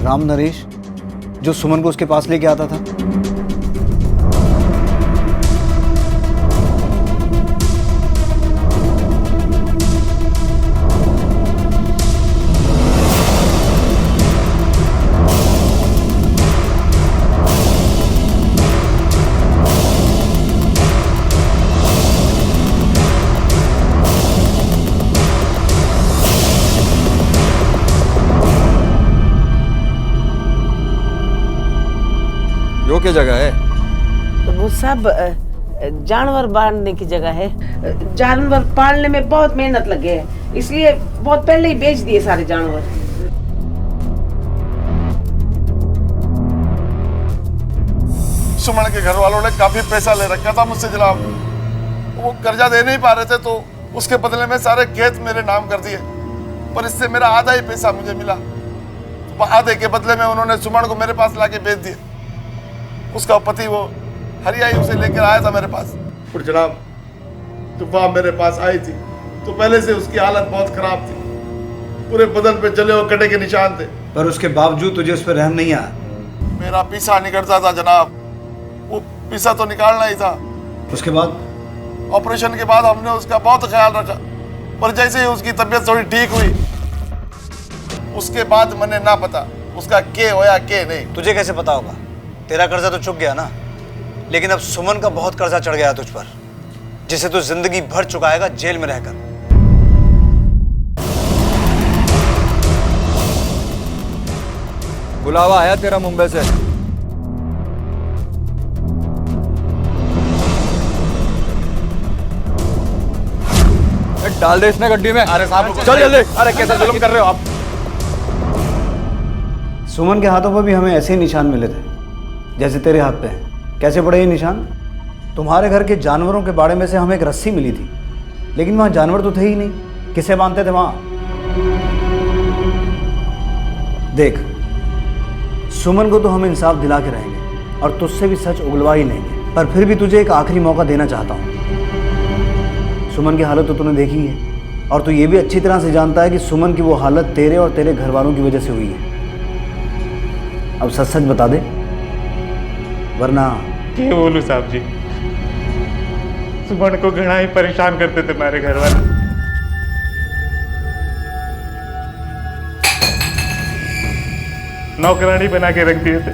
Speaker 15: राम नरेश जो सुमन को उसके पास लेके आता था?
Speaker 6: यो क्या जगह है?
Speaker 23: वो सब जानवर बांधने की जगह है। जानवर पालने में बहुत मेहनत लगे है, इसलिए बहुत पहले ही बेच दिए सारे जानवर।
Speaker 22: सुमन के घर वालों ने काफी पैसा ले रखा था मुझसे जनाब। वो कर्जा दे नहीं पा रहे थे तो उसके बदले में सारे खेत मेरे नाम कर दिए, पर इससे मेरा आधा ही पैसा मुझे मिला। आधे के बदले में उन्होंने सुमन को मेरे पास लाके बेच दिए। उसका पति वो हरियाई उसे लेकर आया था मेरे पास, और जनाब तो वह मेरे पास आई थी तो पहले से उसकी हालत बहुत खराब थी। पूरे बदन पे जले हुए कटे के निशान थे।
Speaker 15: पर उसके बावजूद तुझे उस पर रहम नहीं आया?
Speaker 22: मेरा पीछा निकलता था जनाब, वो पीछा तो निकालना ही था।
Speaker 15: उसके बाद?
Speaker 22: ऑपरेशन के बाद हमने उसका बहुत ख्याल रखा, पर जैसे ही उसकी तबीयत थोड़ी ठीक हुई उसके बाद मैंने ना पता उसका के होया के नहीं।
Speaker 15: तुझे कैसे पता होगा? तेरा कर्जा तो चुक गया ना, लेकिन अब सुमन का बहुत कर्जा चढ़ गया तुझ पर, जिसे तू जिंदगी भर चुकाएगा जेल में रहकर।
Speaker 6: बुलावा आया तेरा मुंबई से। डाल दे इसने गड्डी में।
Speaker 15: अरे साहब
Speaker 6: चल जल्दी।
Speaker 15: अरे कैसा जुल्म कर रहे हो आप? सुमन के हाथों पर भी हमें ऐसे ही निशान मिले थे जैसे तेरे हाथ पे हैं। कैसे पड़े ये निशान? तुम्हारे घर के जानवरों के बाड़े में से हमें एक रस्सी मिली थी, लेकिन वहां जानवर तो थे ही नहीं। किसे बांधते थे वहां? देख, सुमन को तो हम इंसाफ दिला के रहेंगे और तुझसे भी सच उगलवा ही लेंगे, पर फिर भी तुझे एक आखिरी मौका देना चाहता हूँ। सुमन की हालत तो तूने देखी है और तू ये भी अच्छी तरह से जानता है कि सुमन की वो हालत तेरे और तेरे घर वालों की वजह से हुई है। अब सच सच बता दे, वरना
Speaker 10: क्या बोलूं साहब जी, सुमन को घना ही परेशान करते थे हमारे घर वाले। नौकरानी बना के रख दिए थे,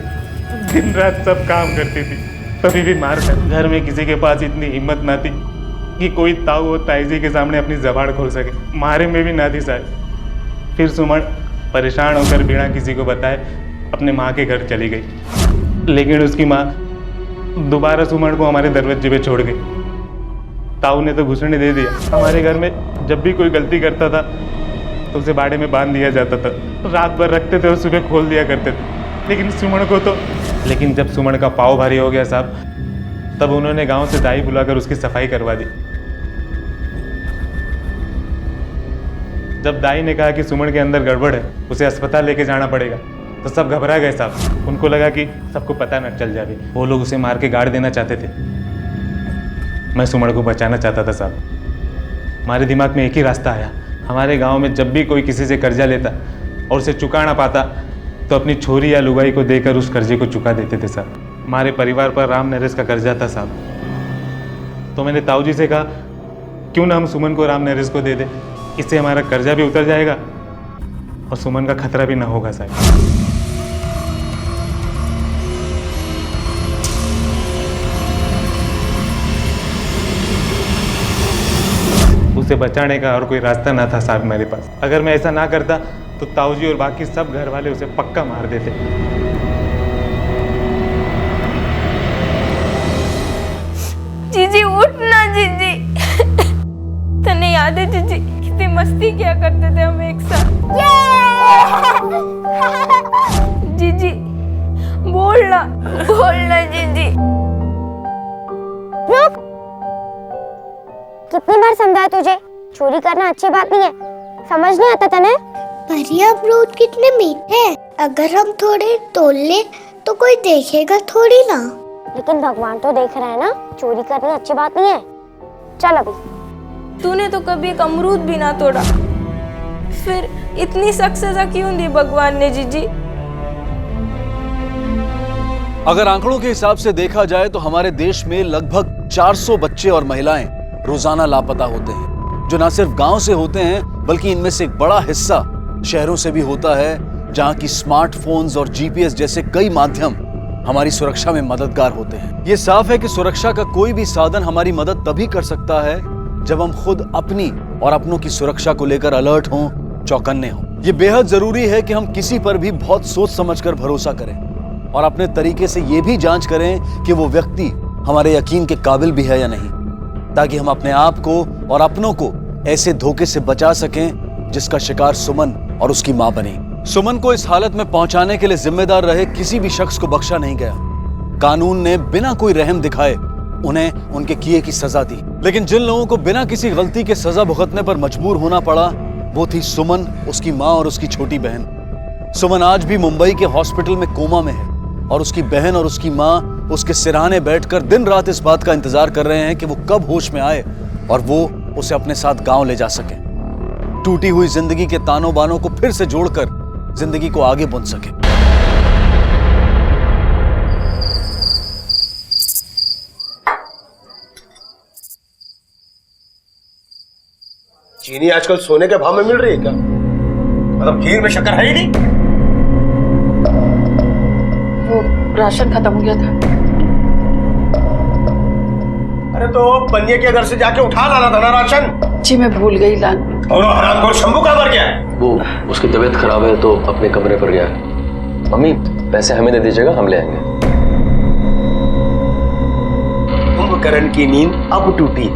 Speaker 10: दिन रात सब काम करती थी, तभी भी मार कर। घर में किसी के पास इतनी हिम्मत ना थी कि कोई ताऊ और ताईजी के सामने अपनी जबान खोल सके, मारे में भी ना थी शायद। फिर सुमन परेशान होकर बिना किसी को बताए अपने माँ के घर चली गई, लेकिन उसकी माँ दोबारा सुमन को हमारे दरवाजे पे छोड़ गई। ताऊ ने तो घुसने दे दिया। हमारे घर में जब भी कोई गलती करता था तो उसे बाड़े में बांध दिया जाता था, रात भर रखते थे और सुबह खोल दिया करते थे। लेकिन सुमन को तो जब सुमन का पाँव भारी हो गया साहब, तब उन्होंने गांव से दाई बुलाकर उसकी सफाई करवा दी। जब दाई ने कहा कि सुमन के अंदर गड़बड़ है, उसे अस्पताल लेके जाना पड़ेगा, तो सब घबरा गए साहब। उनको लगा कि सबको पता न चल जाए, वो लोग उसे मार के गाड़ देना चाहते थे। मैं सुमन को बचाना चाहता था साहब। हमारे दिमाग में एक ही रास्ता आया। हमारे गांव में जब भी कोई किसी से कर्जा लेता और उसे चुका ना पाता तो अपनी छोरी या लुगाई को देकर उस कर्जे को चुका देते थे साहब। हमारे परिवार पर राम नरेश का कर्जा था साहब, तो मैंने ताऊ जी से कहा क्यों ना हम सुमन को राम नरेश को दे दे, इससे हमारा कर्जा भी उतर जाएगा और सुमन का खतरा भी ना होगा साहब। उसे बचाने का और कोई रास्ता ना था साहब मेरे पास। अगर मैं ऐसा ना करता तो ताऊ जी और बाकी सब घर वाले उसे पक्का मार देते।
Speaker 21: जीजी उठना जीजी। तने याद है जीजी कितनी मस्ती किया करते थे हम एक साथ? जीजी बोलना जीजी।
Speaker 2: रुक, कितनी बार समझाया तुझे, चोरी करना अच्छी बात नहीं है, समझ नहीं आता तने? पर ये अमरूद कितने मीठे हैं, अगर हम थोड़े तोड़ ले तो कोई देखेगा थोड़ी ना। लेकिन भगवान तो देख रहे हैं ना, चोरी करनी अच्छी बात नहीं है। चल अभी।
Speaker 21: तूने तो कभी एक अमरूद भी ना तोड़ा, फिर इतनी सख्त सजा क्यों दी भगवान ने जीजी?
Speaker 4: अगर आंकड़ों के हिसाब से देखा जाए तो हमारे देश में लगभग 400 बच्चे और महिलाएं रोजाना लापता होते हैं, जो न सिर्फ गांव से होते हैं बल्कि इनमें से एक बड़ा हिस्सा शहरों से भी होता है, जहां की स्मार्टफोन्स और जीपीएस जैसे कई माध्यम हमारी सुरक्षा में मददगार होते हैं। ये साफ है कि सुरक्षा का कोई भी साधन हमारी मदद तभी कर सकता है जब हम खुद अपनी और अपनों की सुरक्षा को लेकर अलर्ट हों, चौकन्ने हों। ये बेहद जरूरी है कि हम किसी पर भी बहुत सोच समझकर भरोसा करें और अपने तरीके से ये भी जांच करें कि वो व्यक्ति हमारे यकीन के काबिल भी है या नहीं, ताकि हम अपने आप को और अपनों को ऐसे धोखे से बचा सकें जिसका शिकार सुमन और उसकी मां बनी। सुमन को इस हालत में पहुंचाने के लिए जिम्मेदार रहे किसी भी शख्स को बख्शा नहीं गया। कानून ने बिना कोई रहम दिखाए उन्हें उनके किए की सजा दी, लेकिन जिन लोगों को बिना किसी गलती के सजा भुगतने पर मजबूर होना पड़ा वो थी सुमन, उसकी मां और उसकी छोटी बहन। सुमन आज भी मुंबई के हॉस्पिटल में कोमा में है और उसकी बहन और उसकी मां उसके सिरहाने बैठकर दिन रात इस बात का इंतजार कर रहे हैं कि वो कब होश में आए और वो उसे अपने साथ गांव ले जा सके, टूटी हुई जिंदगी के तानों बानों को फिर से जोड़कर जिंदगी को आगे बुन सके।
Speaker 1: चीनी आजकल सोने के भाव में मिल रही है क्या? मतलब खीर में शक्कर है ही नहीं?
Speaker 13: वो राशन खत्म हो गया था।
Speaker 1: अरे तो बनिए के घर से जाके उठा लाना था ना राशन।
Speaker 13: जी मैं भूल गई लाना।
Speaker 1: और हरामखोर शंभू कहाँ मर गया?
Speaker 19: वो उसकी तबीयत खराब है तो अपने कमरे पर गया है। मम्मी पैसे हमें दे दीजिएगा, हम ले आएंगे।
Speaker 1: कुंभकर्ण की नींद अब टूटी।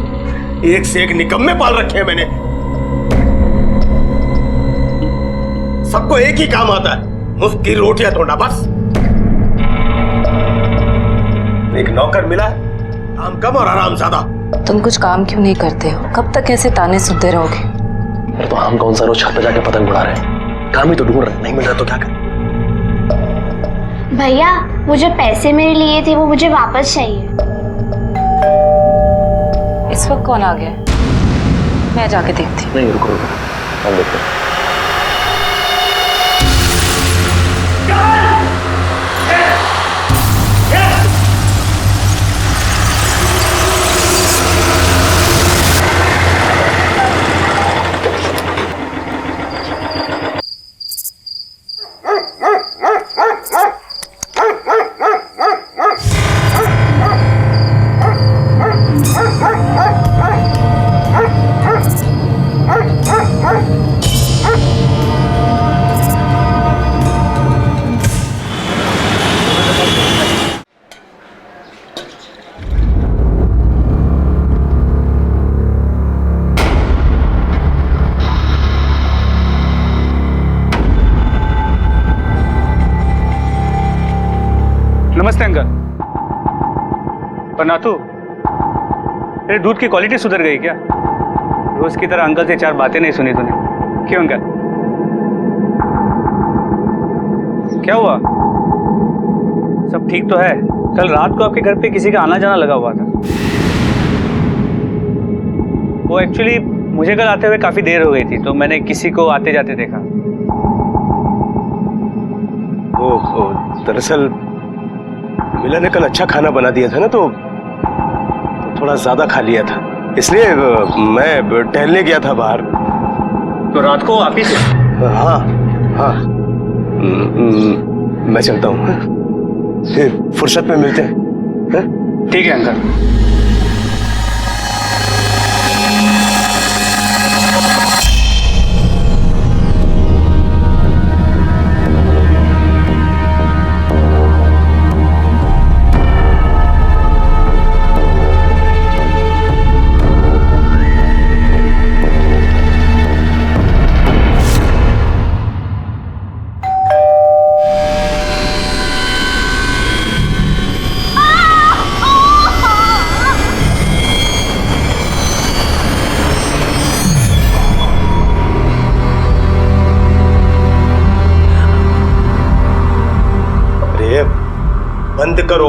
Speaker 1: एक से एक निकम्मे पाल रखे हैं मैंने। सबको एक ही काम आता है, मुफ्त की रोटियां तोड़ना बस। एक नौकर मिला, काम कम और आराम ज्यादा।
Speaker 13: तुम कुछ काम क्यों नहीं करते हो? कब तक ऐसे ताने सुनते रहोगे?
Speaker 19: अरे तो हम कौन सा रोज छत पे जाके पतंग उड़ा रहे हैं? काम ही तो ढूंढ रहे हैं, नहीं मिल रहा तो क्या करें?
Speaker 2: भैया वो जो पैसे मेरे लिए थे वो मुझे वापस चाहिए।
Speaker 13: इस वक्त कौन आ गया? मैं जाके देखती हूँ।
Speaker 19: नहीं रुको रुको, हम देखते हैं।
Speaker 18: नमस्ते अंकल। पर नाथू, तेरे दूध की क्वालिटी सुधर गई क्या? रोज की तरह अंकल से चार बातें नहीं सुनी तूने? क्यों अंकल, क्या हुआ? सब ठीक तो है? कल रात को आपके घर पे किसी का आना जाना लगा हुआ था। वो एक्चुअली मुझे कल आते हुए काफी देर हो गई थी तो मैंने किसी को आते जाते देखा।
Speaker 1: ओ दरअसल मिला ने कल अच्छा खाना बना दिया था ना, तो थोड़ा ज्यादा खा लिया था, इसलिए मैं टहलने गया था बाहर।
Speaker 18: तो रात को आप ही से?
Speaker 1: हाँ हाँ, मैं चलता हूँ, फिर फुर्सत में मिलते हैं।
Speaker 18: ठीक है अंकल।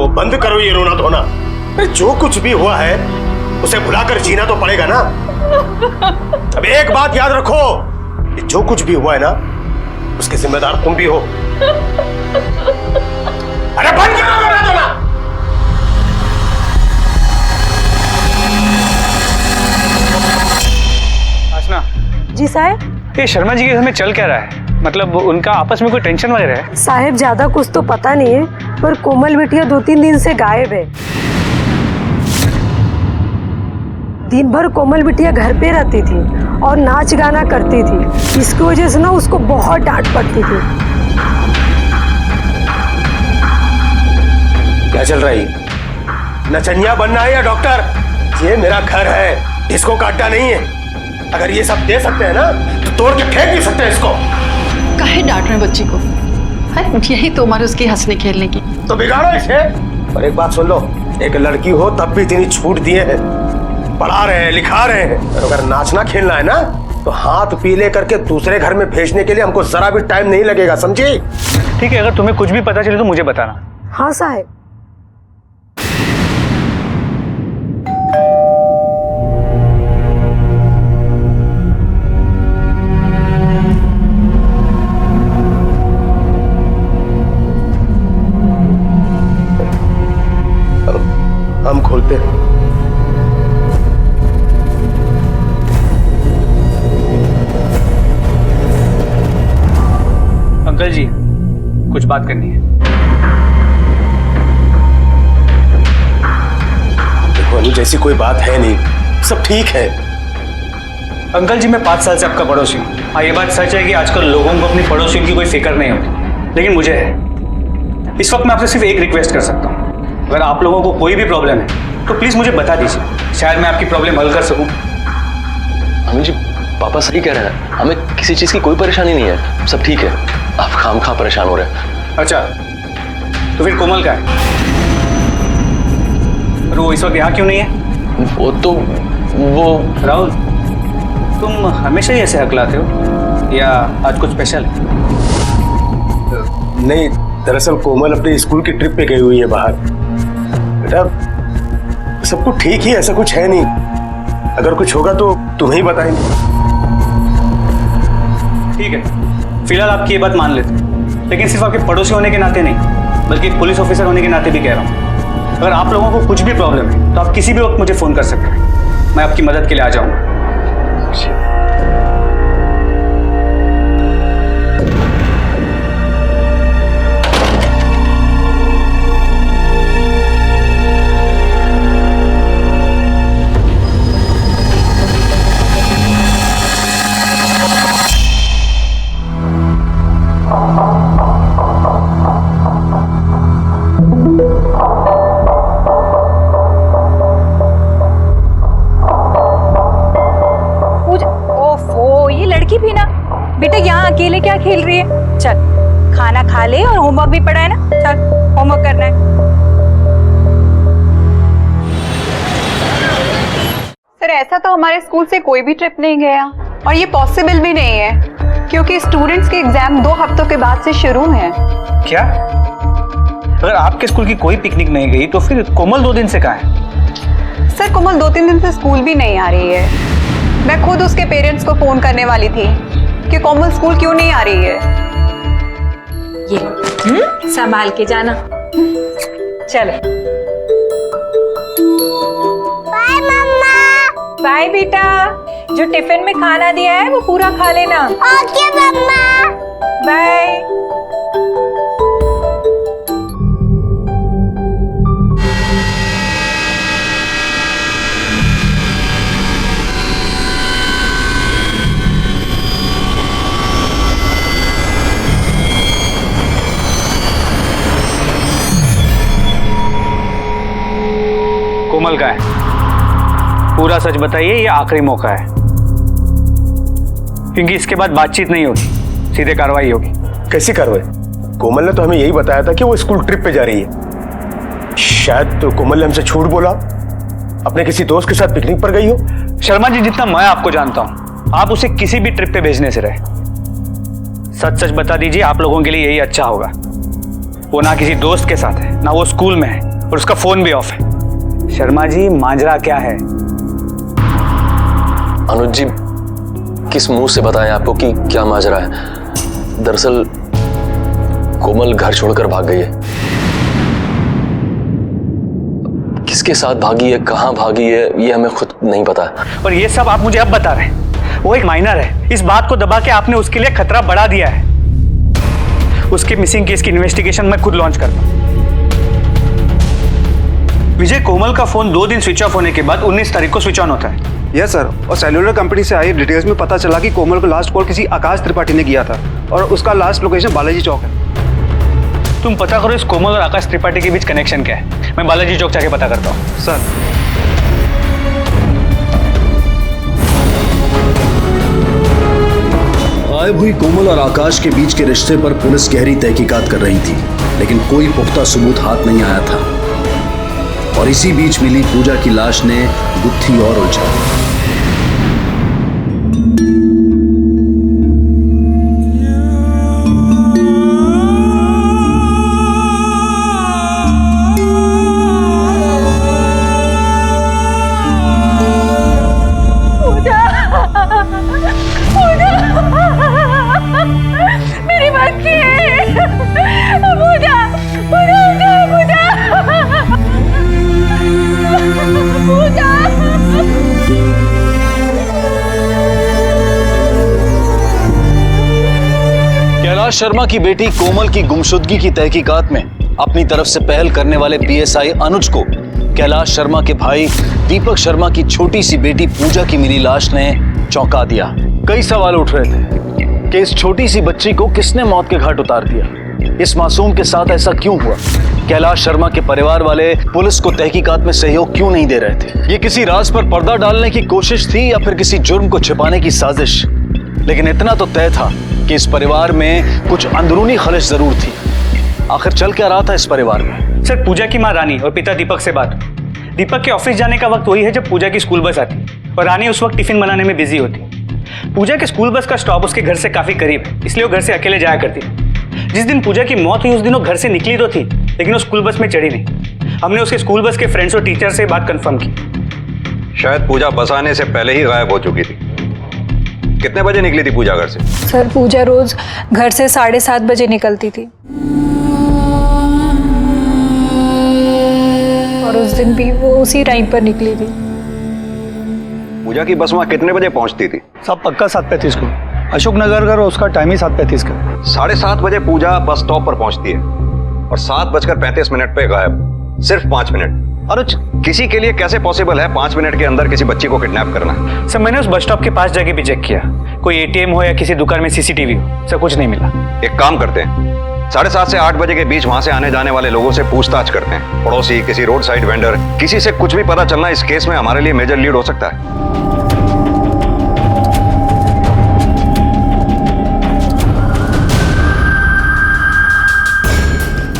Speaker 1: बंद करो ये रोना धोना। जो कुछ भी हुआ है उसे भुलाकर जीना तो पड़ेगा ना। अब एक बात याद रखो कि जो कुछ भी हुआ है ना उसके जिम्मेदार तुम भी हो। अरे बंद करो रोना धोना।
Speaker 18: आसना
Speaker 13: जी साहब।
Speaker 18: ये शर्मा जी के घर में चल क्या रहा है? मतलब उनका आपस में कोई टेंशन वगैरह है?
Speaker 13: साहब ज्यादा कुछ तो पता नहीं है, पर कोमल बिटिया 2-3 दिन से गायब है। दिन भर कोमल बिटिया घर पे रहती थी और नाच गाना करती थी। इसकी वजह से ना उसको बहुत डांट पड़ती थी।
Speaker 1: क्या चल रहा है? नचनिया बनना है या डॉक्टर? ये मेरा घर है, इसको का अड्डा नहीं है। अगर ये सब दे सकते हैं ना तो तोड़ के फेंक भी सकते हैं इसको।
Speaker 13: काहे डांट रहे बच्ची को? यही तो उम्र उसकी हंसने खेलने की।
Speaker 1: तो बिगाड़ो इसे। और एक बात सुन लो, एक लड़की हो तब भी इतनी छूट दिए हैं, पढ़ा रहे हैं लिखा रहे हैं। अगर नाचना खेलना है ना तो हाथ पीले करके दूसरे घर में भेजने के लिए हमको जरा भी टाइम नहीं लगेगा, समझी?
Speaker 18: ठीक है, अगर तुम्हें कुछ भी पता चले तो मुझे बताना।
Speaker 13: हाँ साहब।
Speaker 11: बात करनी है।
Speaker 1: देखो अनुज, ऐसी कोई बात है नहीं, सब ठीक है।
Speaker 11: अंकल जी, मैं 5 साल से आपका पड़ोसी हूँ। हाँ, ये बात सच है कि आजकल लोगों को अपनी पड़ोसियों की कोई फिक्र नहीं होती, लेकिन मुझे है। इस वक्त मैं आपसे सिर्फ एक रिक्वेस्ट कर सकता हूँ, अगर आप लोगों को कोई भी प्रॉब्लम है तो प्लीज़ मुझे बता दीजिए, शायद मैं आपकी प्रॉब्लम हल कर सकूँ।
Speaker 19: अमित जी, पापा सही कह रहे हैं, हमें किसी चीज़ की कोई परेशानी नहीं है, सब ठीक है। आप खामखा परेशान हो रहे हैं।
Speaker 11: अच्छा, तो फिर कोमल का है? और वो इस वक्त यहाँ क्यों नहीं है?
Speaker 19: वो
Speaker 11: राहुल, तुम हमेशा ही ऐसे हकलाते हो या आज कुछ स्पेशल है?
Speaker 1: नहीं, दरअसल कोमल अपने स्कूल की ट्रिप पे गई हुई है बाहर। बेटा, सब कुछ ठीक ही है, ऐसा कुछ है नहीं। अगर कुछ होगा तो तुम्हें ही बताएंगे।
Speaker 11: ठीक है, फिलहाल आपकी ये बात मान लेते हैं, लेकिन सिर्फ आपके पड़ोसी होने के नाते नहीं, बल्कि पुलिस ऑफिसर होने के नाते भी कह रहा हूँ। अगर आप लोगों को कुछ भी प्रॉब्लम है तो आप किसी भी वक्त मुझे फ़ोन कर सकते हैं, मैं आपकी मदद के लिए आ जाऊँगा।
Speaker 12: बेटा यहाँ अकेले क्या खेल रही है? चल खाना खा ले और होमवर्क भी पढ़ा है ना, चल होमवर्क करना है।
Speaker 17: सर, ऐसा तो हमारे स्कूल से कोई भी ट्रिप नहीं गया और ये पॉसिबल भी नहीं है क्योंकि स्टूडेंट्स के एग्जाम 2 हफ्तों के बाद से शुरू हैं।
Speaker 11: क्या? अगर आपके स्कूल की कोई पिकनिक नहीं गई तो फिर कोमल 2 दिन से कहाँ है?
Speaker 17: सर, कोमल 2-3 दिन से स्कूल भी नहीं आ रही है। मैं खुद उसके पेरेंट्स को फोन करने वाली थी कि कोमल स्कूल क्यों नहीं आ रही है।
Speaker 12: ये संभाल के जाना।
Speaker 17: चलो
Speaker 2: बाय मम्मा।
Speaker 12: बाय बेटा, जो टिफिन में खाना दिया है वो पूरा खा लेना।
Speaker 2: ओके मम्मा।
Speaker 12: बाय।
Speaker 11: कोमल का है, पूरा सच बताइए, ये आखिरी मौका है, क्योंकि इसके बाद बातचीत नहीं होगी, सीधे कार्रवाई होगी।
Speaker 1: कैसी कार्रवाई? कोमल ने तो हमें यही बताया था कि वो स्कूल ट्रिप पे जा रही है। शायद तो कोमल ने हमसे झूठ बोला, अपने किसी दोस्त के साथ पिकनिक पर गई हो।
Speaker 11: शर्मा जी, जितना मैं आपको जानता हूं, आप उसे किसी भी ट्रिप पे भेजने से रहे। सच सच बता दीजिए, आप लोगों के लिए यही अच्छा होगा। वो ना किसी दोस्त के साथ है, ना वो स्कूल में है, और उसका फोन भी ऑफ है। शर्मा जी, माजरा क्या है?
Speaker 19: अनुज जी, किस मुंह से बताएं आपको कि क्या माजरा है? दरअसल कोमल घर छोड़कर भाग गई है। किसके साथ भागी है, कहां भागी है, ये हमें खुद नहीं पता।
Speaker 11: और ये सब आप मुझे अब बता रहे हैं? वो एक माइनर है, इस बात को दबा के आपने उसके लिए खतरा बढ़ा दिया है। उसके मिसिंग केस की इन्वेस्टिगेशन मैं खुद लॉन्च करता हूं। विजय, कोमल का फोन 2 दिन स्विच ऑफ होने के बाद 19 तारीख को स्विच ऑन होता है।
Speaker 15: यस सर, और सेल्यूलर कंपनी से आई डिटेल्स में पता चला कि कोमल को लास्ट कॉल किसी आकाश त्रिपाठी ने किया था और उसका लास्ट लोकेशन बालाजी चौक है।
Speaker 11: तुम पता करो इस कोमल और आकाश त्रिपाठी के बीच कनेक्शन क्या है। मैं बालाजी चौक जाके पता करता हूँ।
Speaker 15: सर,
Speaker 4: गायब हुई कोमल और आकाश के बीच के रिश्ते पर पुलिस गहरी तहकीकात कर रही थी, लेकिन कोई पुख्ता सबूत हाथ नहीं आया था। और इसी बीच मिली पूजा की लाश ने गुत्थी और उलझा।
Speaker 12: मेरी बच्ची, पूजा, पूजा, पूजा, पूजा।
Speaker 4: कैलाश शर्मा की बेटी कोमल की गुमशुदगी की तहकीकात में अपनी तरफ से पहल करने वाले पीएसआई अनुज को कैलाश शर्मा के भाई दीपक शर्मा की छोटी सी बेटी पूजा की मिली लाश ने चौंका दिया। कई सवाल उठ रहे थे कि इस छोटी सी बच्ची को किसने मौत के घाट उतार दिया, इस मासूम के साथ ऐसा क्यों हुआ, कैलाश शर्मा के परिवार वाले पुलिस को तहकीकात में सहयोग क्यों नहीं दे रहे थे, ये किसी राज पर पर्दा डालने की कोशिश थी या फिर किसी जुर्म को छिपाने की साजिश। लेकिन इतना तो तय था कि इस परिवार में कुछ अंदरूनी खलिश जरूर थी। आखिर चल क्या रहा था इस परिवार में?
Speaker 3: सर, पूजा की मां रानी और पिता दीपक से बात। दीपक के ऑफिस जाने का वक्त वही है जब पूजा की स्कूल बस आती और रानी उस वक्त टिफिन बनाने में बिजी होती। पूजा के स्कूल बस का स्टॉप उसके घर से काफी करीब है, इसलिए वो घर से अकेले जाया करती थी। जिस दिन पूजा की मौत हुई उस दिन वो घर से निकली तो थी, लेकिन वो स्कूल बस में चढ़ी नहीं। हमने उसके स्कूल बस के फ्रेंड्स और टीचर से बात कंफर्म की।
Speaker 5: शायद पूजा बस आने से पहले ही गायब हो चुकी थी। कितने बजे निकली थी पूजा घर से?
Speaker 12: सर, पूजा रोज घर से 7:30 बजे निकलती थी और उस दिन भी वो उसी टाइम पर निकली थी।
Speaker 5: पूजा की बस वहां कितने बजे पहुंचती थी?
Speaker 3: सब पक्का 7:35 को। अशोक नगर का उसका टाइम ही 7:35 का।
Speaker 5: 7:30 बजे पूजा बस स्टॉप पर पहुंचती है और 7:35 पे गायब। सिर्फ 5 मिनट। अनुज, किसी के लिए कैसे पॉसिबल है 5 मिनट के अंदर किसी बच्ची को किडनैप करना?
Speaker 3: सर, मैंने उस बस स्टॉप के पास जाके भी चेक किया, कोई एटीएम हो या किसी दुकान में सीसीटीवी हो, सर कुछ नहीं मिला।
Speaker 5: एक काम करते हैं, 7:30 से 8 बजे के बीच वहां से आने जाने वाले लोगों से पूछताछ करते हैं। पड़ोसी, किसी रोड साइड वेंडर, किसी से कुछ भी पता चलना इस केस में हमारे लिए मेजर लीड हो सकता है।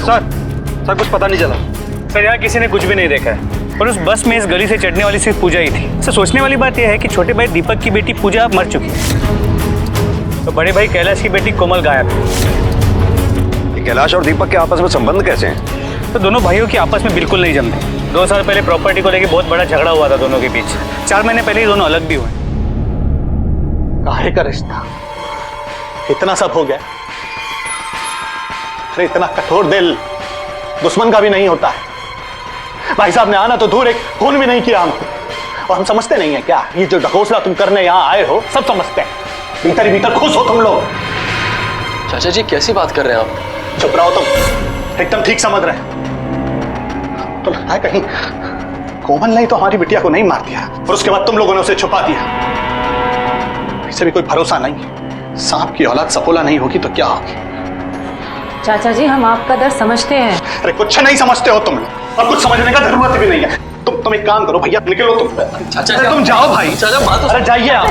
Speaker 3: सर, कुछ पता नहीं चला। सर, यहाँ किसी ने कुछ भी नहीं देखा है और उस बस में इस गली से चढ़ने वाली सिर्फ पूजा ही थी। सर, सोचने वाली बात यह है कि छोटे भाई दीपक की बेटी पूजा मर चुकी है, तो बड़े भाई कैलाश की बेटी कोमल गायब है।
Speaker 5: कैलाश और दीपक के आपस में संबंध कैसे हैं?
Speaker 3: तो दोनों भाइयों की आपस में बिल्कुल नहीं जमते। 2 साल पहले प्रॉपर्टी को लेकर बहुत बड़ा झगड़ा हुआ था दोनों के बीच। 4 महीने पहले ही दोनों अलग भी हुए।
Speaker 7: काहे का रिश्ता? इतना सब हो गया। अरे इतना कठोर दिल दुश्मन का भी नहीं होता है। भाई साहब ने आना तो दूर, एक फोन भी नहीं किया हमको। और हम समझते नहीं है क्या? ये जो ढकोसला तुम करने यहाँ आए हो, सब समझते हैं। भीतर ही भीतर खुश हो तुम लोग।
Speaker 9: चाचा जी, कैसी बात कर रहे हैं आप?
Speaker 7: चुप रहो तुम, एकदम ठीक समझ रहे। तो लगता है कहीं कोमल ने तो हमारी बिटिया को नहीं मार दिया और उसके बाद तुम लोगों ने उसे छुपा दिया। इससे भी कोई भरोसा नहीं। सांप की औलाद सपोला नहीं होगी तो क्या होगी?
Speaker 12: चाचा जी, हम आपका दर्द समझते हैं।
Speaker 7: अरे कुछ नहीं समझते हो तुम लोग, और कुछ समझने का जरूरत भी नहीं है। तुम एक काम करो भैया, निकलो तुम।
Speaker 9: चाचा,
Speaker 7: तुम जाओ भाई।
Speaker 9: चाचा, बात तो
Speaker 7: अरे जाइए आप,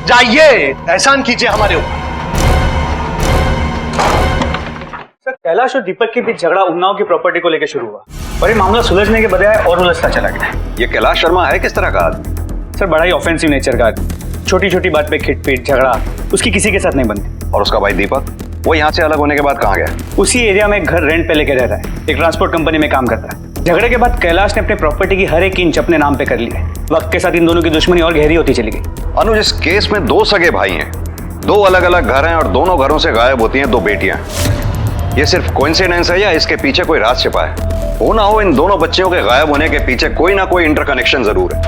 Speaker 7: जाइए, एहसान कीजिए हमारे ऊपर।
Speaker 3: सर, कैलाश और दीपक के बीच झगड़ा उन्नाव की प्रॉपर्टी को लेकर शुरू हुआ और ये मामला सुलझने के बजाय और उलझता चला गया।
Speaker 5: ये कैलाश शर्मा है किस तरह का आदमी?
Speaker 3: सर, बड़ा ही ऑफेंसिव नेचर का आदमी। छोटी छोटी बात पे खिटपीट झगड़ा उसकी किसी के साथ नहीं बनती।
Speaker 5: और उसका भाई दीपक, वो यहाँ से अलग होने के बाद कहाँ गया?
Speaker 3: उसी एरिया में एक घर रेंट पे लेके रहता है, एक ट्रांसपोर्ट कंपनी में काम करता है। झगड़े के बाद कैलाश ने अपने प्रॉपर्टी की हर एक इंच अपने नाम पे कर ली है। वक्त के साथ इन दोनों की दुश्मनी और गहरी होती चली गई।
Speaker 5: अनुज, इस केस में 2 सगे भाई हैं, 2 अलग अलग घर हैं और दोनों घरों से गायब होती हैं 2 बेटियां। ये सिर्फ कोइंसिडेंस है या इसके पीछे कोई राज छिपा है? हो ना हो, इन दोनों बच्चियों के गायब होने के पीछे कोई ना कोई इंटरकनेक्शन जरूर है।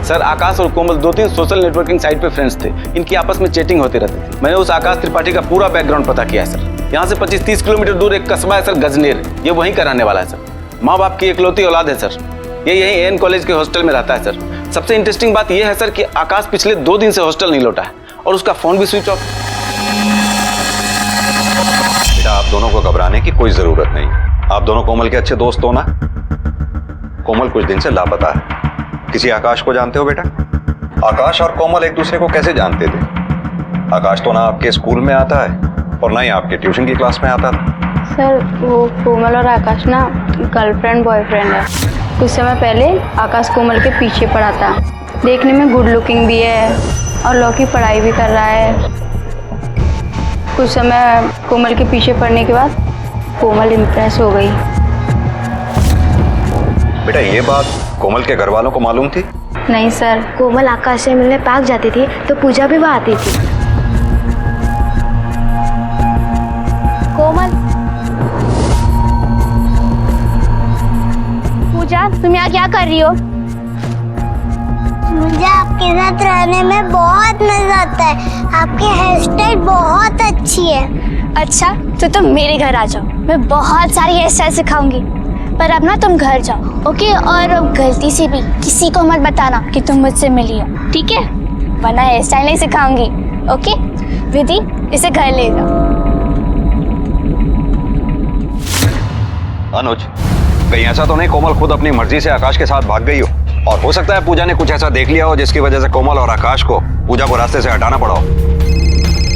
Speaker 24: सर, आकाश और कोमल 2-3 सोशल नेटवर्किंग साइट पे फ्रेंड्स थे। इनकी आपस में चैटिंग होती रहती थी। मैंने उस आकाश त्रिपाठी का पूरा बैकग्राउंड पता किया है सर। यहाँ से 25-30 किलोमीटर दूर एक कस्बा है सर, गजनेर। ये वहीं कराने वाला है सर। माँ बाप की इकलौती औलाद है सर। ये यहीं एन कॉलेज के हॉस्टल में रहता है सर। सबसे इंटरेस्टिंग बात यह है सर कि आकाश पिछले 2 दिन से हॉस्टल नहीं लौटा है और उसका फोन भी स्विच ऑफ।
Speaker 5: बेटा, आप दोनों को घबराने की कोई जरूरत नहीं। आप दोनों कोमल के अच्छे दोस्त हो ना? कोमल कुछ दिन से लापता है। किसी आकाश को जानते हो बेटा? आकाश और कोमल एक दूसरे को कैसे जानते थे? आकाश तो ना आपके स्कूल में आता है और ना ही आपके ट्यूशन की क्लास में आता था।
Speaker 21: सर, वो कोमल और आकाश ना गर्लफ्रेंड बॉयफ्रेंड है। कुछ समय पहले आकाश कोमल के पीछे पड़ा था। देखने में गुड लुकिंग भी है और लॉ की पढ़ाई भी कर रहा है। कुछ समय कोमल के पीछे पड़ने के बाद कोमल इम्प्रेस हो गई।
Speaker 5: बेटा, ये बात कोमल के घर वालों को मालूम थी?
Speaker 21: नहीं सर।
Speaker 2: कोमल आकाश से मिलने पार्क जाती थी तो पूजा भी वहाँ आती थी।
Speaker 21: कोमल, पूजा, तुम यहाँ क्या कर रही हो?
Speaker 2: मुझे आपके साथ रहने में बहुत मजा आता है। आपकी हेयर स्टाइल बहुत अच्छी है।
Speaker 8: अच्छा तो तुम मेरे घर आ जाओ, मैं बहुत सारी हेयर स्टाइल सिखाऊंगी। पर अब ना तुम घर जाओ, ओके? और गलती से भी किसी को मत बताना कि तुम मुझसे मिली हो, ठीक है? वरना हेयर स्टाइल नहीं सिखाऊंगी, ओके? विधि, इसे घर ले जाओ।
Speaker 5: अनुज, कहीं ऐसा तो नहीं कोमल खुद अपनी मर्जी से आकाश के साथ भाग गई हो? और हो सकता है पूजा ने कुछ ऐसा देख लिया हो जिसकी वजह से कोमल और आकाश को पूजा को रास्ते से हटाना पड़ा हो।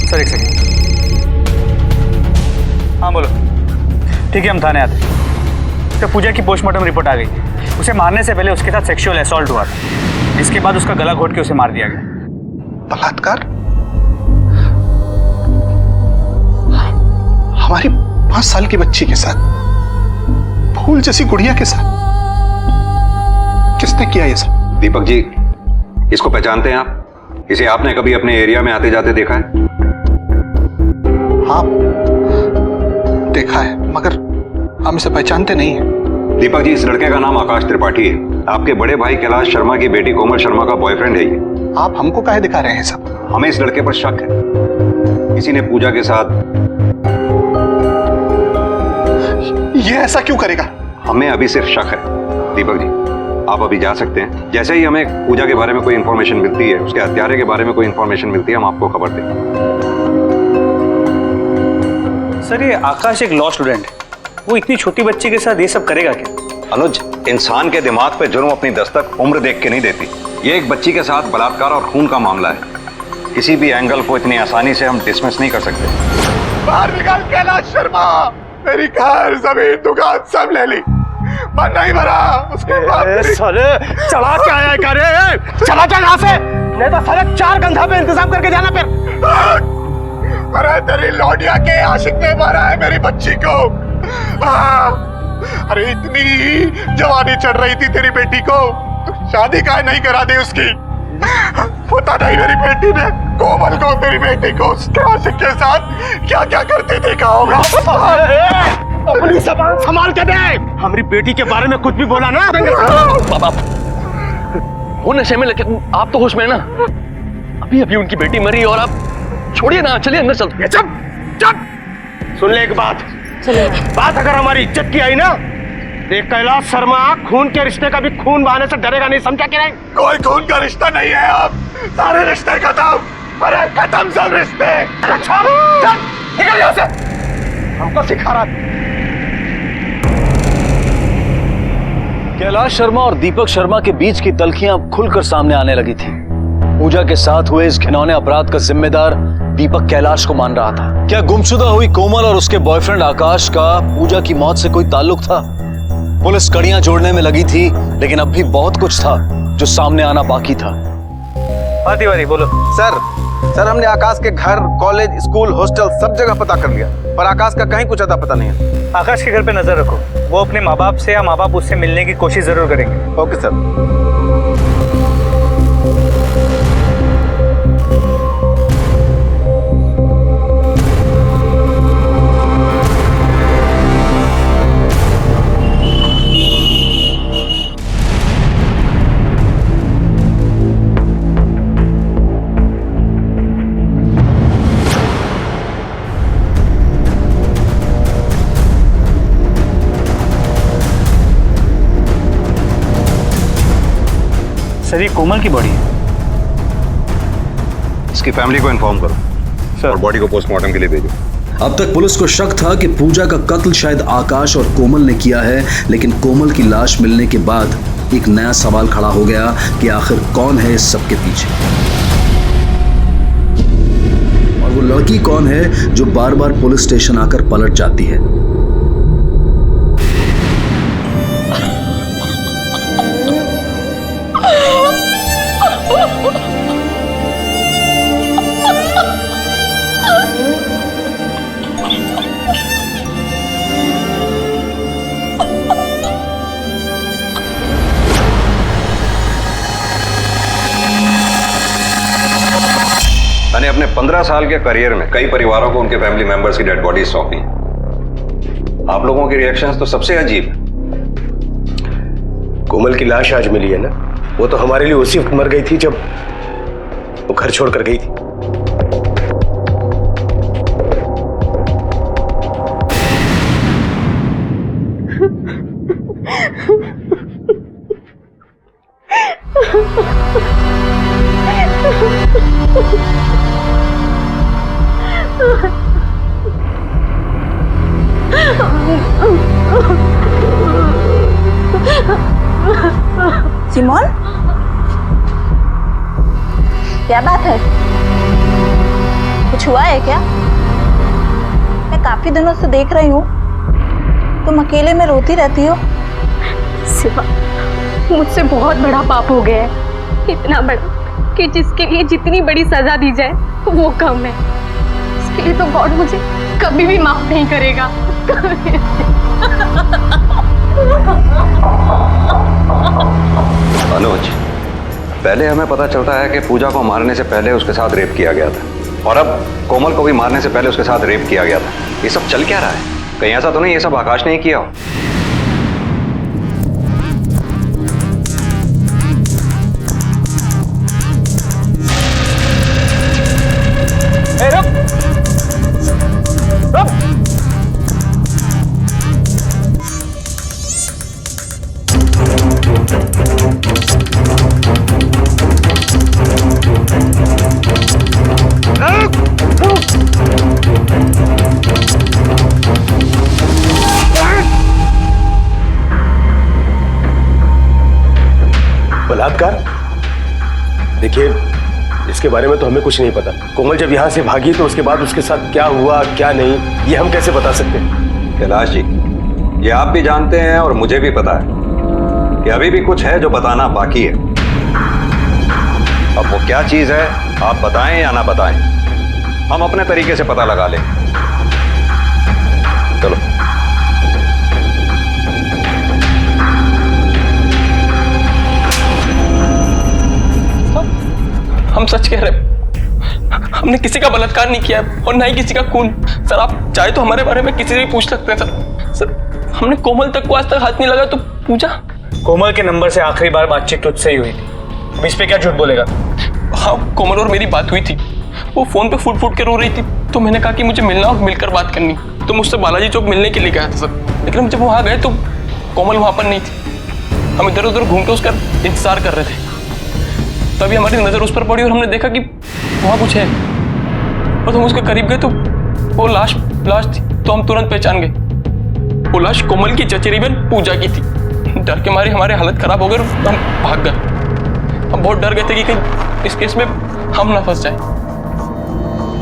Speaker 3: सर एक सेकंड। हाँ बोलो। ठीक है, हम थाने आते हैं। तो पूजा की पोस्टमार्टम रिपोर्ट आ गई। उसे मारने से पहले उसके साथ सेक्सुअल असॉल्ट हुआ था, जिसके बाद उसका गला घोट के उसे मार दिया गया।
Speaker 7: बलात्कार? हमारी 5 साल की बच्ची के साथ, फूल जैसी गुड़िया के साथ किसने किया ये सब?
Speaker 5: दीपक जी, इसको पहचानते हैं आप? इसे आपने कभी अपने एरिया में आते जाते देखा है?
Speaker 7: हाँ, देखा है, मगर हम इसे पहचानते नहीं हैं।
Speaker 5: दीपक जी, इस लड़के का नाम आकाश त्रिपाठी है। आपके बड़े भाई कैलाश शर्मा की बेटी कोमल शर्मा का बॉयफ्रेंड है ये।
Speaker 7: आप हमको काहे दिखा रहे हैं सब?
Speaker 5: हमें इस लड़के पर शक है, किसी ने पूजा के साथ।
Speaker 7: ये ऐसा क्यों करेगा?
Speaker 5: हमें अभी सिर्फ शक है। दीपक जी, आप अभी जा सकते हैं। जैसे ही हमें पूजा के बारे में कोई इंफॉर्मेशन मिलती है, उसके हत्यारे के बारे में कोई इंफॉर्मेशन मिलती है, हम आपको खबर देंगे।
Speaker 3: सर, ये आकाश एक लॉ स्टूडेंट है, वो इतनी छोटी बच्ची के साथ ये सब करेगा क्या?
Speaker 5: अनुज, इंसान के दिमाग पे जुर्म अपनी दस्तक उम्र देख के नहीं देती। ये एक बच्ची के साथ बलात्कार और खून का मामला है। किसी भी एंगल को इतनी आसानी से हम डिसमिस नहीं कर सकते।
Speaker 7: बाहर निकाल कैलाश शर्मा। मेरी घर, जमीन, दुकान सब ले ली, मन नहीं भरा। उसके बाद
Speaker 1: साले चला क्या आया करे? चला जा यहाँ से, नहीं तो साले 4 गंधा पे इंतजाम करके जाना फिर।
Speaker 7: अरे तेरी लौंडिया के आशिक ने मारा है मेरी बच्ची को। अरे इतनी जवानी चढ़ रही थी तेरी बेटी को, तो शादी काहे नहीं करा दी उसकी? पता नहीं मेरी बेटी ने कोमल को, तेरी बेटी को उसके आशिक के साथ क्या क्या करते देखा होगा।
Speaker 1: अपनी जबान संभाल के दे। हमारी बेटी के बारे में कुछ भी बोला ना।
Speaker 19: बाबा, वो नशे में, लेकिन आप तो होश में ना। अभी अभी उनकी बेटी मरी और आप छोड़िए ना, चलिए अंदर चलते।
Speaker 1: चुप चुप, सुन ले एक बात। बात अगर हमारी इज्जत की आई ना, देख कैलाश शर्मा, खून के रिश्ते का भी खून बहाने से डरेगा नहीं, समझा कि नहीं?
Speaker 7: कोई खून का रिश्ता नहीं है। आप सारे रिश्ते खत्म। अरे खत्म सब रिश्ते।
Speaker 1: अच्छा, चल निकल यहाँ से, हमको सिखा रहा।
Speaker 4: कैलाश शर्मा और दीपक शर्मा के बीच की तल्खियां खुलकर सामने आने लगी थी। पूजा के साथ हुए इस घिनौने अपराध का जिम्मेदार दीपक कैलाश को मान रहा था। क्या गुमशुदा हुई कोमल और उसके बॉयफ्रेंड आकाश का पूजा की मौत से कोई ताल्लुक था? पुलिस कड़ियां जोड़ने में लगी थी, लेकिन अब भी बहुत कुछ था जो सामने आना बाकी था।
Speaker 3: तिवारी बोलो।
Speaker 24: सर, हमने आकाश के घर, कॉलेज, स्कूल, हॉस्टल सब जगह पता कर लिया, पर आकाश का कहीं कुछ अता पता नहीं है।
Speaker 3: आकाश के घर पे नजर रखो, वो अपने माँ बाप से या माँ बाप उससे मिलने की कोशिश जरूर करेंगे।
Speaker 24: Okay sir.
Speaker 3: सर, ये कोमल की बॉडी है।
Speaker 5: इसकी फैमिली को इन्फॉर्म करो सर, और बॉडी को पोस्टमार्टम के लिए भेजो।
Speaker 4: अब तक पुलिस को शक था कि पूजा का कत्ल शायद आकाश और कोमल ने किया है, लेकिन कोमल की लाश मिलने के बाद एक नया सवाल खड़ा हो गया कि आखिर कौन है इस सब के पीछे, और वो लड़की कौन है जो बार बार पुलिस स्टेशन आकर पलट जाती है।
Speaker 5: मैंने अपने 15 साल के करियर में कई परिवारों को उनके फैमिली मेंबर्स की डेड बॉडीज सौंपी। आप लोगों के रिएक्शंस तो सबसे अजीब है।
Speaker 1: कोमल की लाश आज मिली है ना, वो तो हमारे लिए उसी वक्त मर गई थी जब वो घर छोड़कर गई थी।
Speaker 12: सिमोन, क्या बात है? कुछ हुआ है क्या? मैं काफी दिनों से देख रही हूँ तुम अकेले में रोती रहती हो।
Speaker 14: सिवा, मुझसे बहुत बड़ा पाप हो गया है, इतना बड़ा कि जिसके लिए जितनी बड़ी सजा दी जाए वो कम है। इसके लिए तो गॉड मुझे कभी भी माफ नहीं करेगा।
Speaker 5: अनुज, पहले हमें पता चलता है कि पूजा को मारने से पहले उसके साथ रेप किया गया था, और अब कोमल को भी मारने से पहले उसके साथ रेप किया गया था। ये सब चल क्या रहा है? कहीं ऐसा तो नहीं ये सब आकाश ने ही किया हो?
Speaker 1: बलात्कार? देखिए, इसके बारे में तो हमें कुछ नहीं पता। कोमल जब यहाँ से भागी तो उसके बाद उसके साथ क्या हुआ क्या नहीं, ये हम कैसे बता सकते हैं?
Speaker 5: कैलाश जी, ये आप भी जानते हैं और मुझे भी पता है कि अभी भी कुछ है जो बताना बाकी है। अब वो क्या चीज है, आप बताएं या ना बताएं, हम अपने तरीके से पता लगा लें। चलो।
Speaker 19: हम सच कह रहे हैं, हमने किसी का बलात्कार नहीं किया और ना ही किसी का खून। सर, आप चाहे तो हमारे बारे में किसी से भी पूछ सकते हैं। सर, हमने कोमल तक को आज तक हाथ नहीं लगा, तो पूजा?
Speaker 3: कोमल के नंबर से आखिरी बार बातचीत तुझसे ही हुई थी, अब इस पे क्या झूठ बोलेगा?
Speaker 19: हाँ, कोमल और मेरी बात हुई थी। वो फोन पे फूट फूट के रो रही थी, तो मैंने कहा कि मुझे मिलना और मिलकर बात करनी। तो मुझसे बालाजी चौक मिलने के लिए गया था सर, लेकिन हम जब वहाँ गए तो कोमल वहाँ पर नहीं थी। हम इधर उधर घूम के उसका इंतजार कर रहे थे, तभी हमारी नजर उस पर पड़ी और हमने देखा कि वहाँ कुछ है, और हम उसके करीब गए तो वो लाश थी। तो हम तुरंत पहचान गए, वो लाश कोमल की चचेरी बहन पूजा की थी। डर के मारे हमारी हालत खराब हो गई और हम भाग गए। हम बहुत डर गए थे कि कहीं इस केस में हम ना फंस जाए।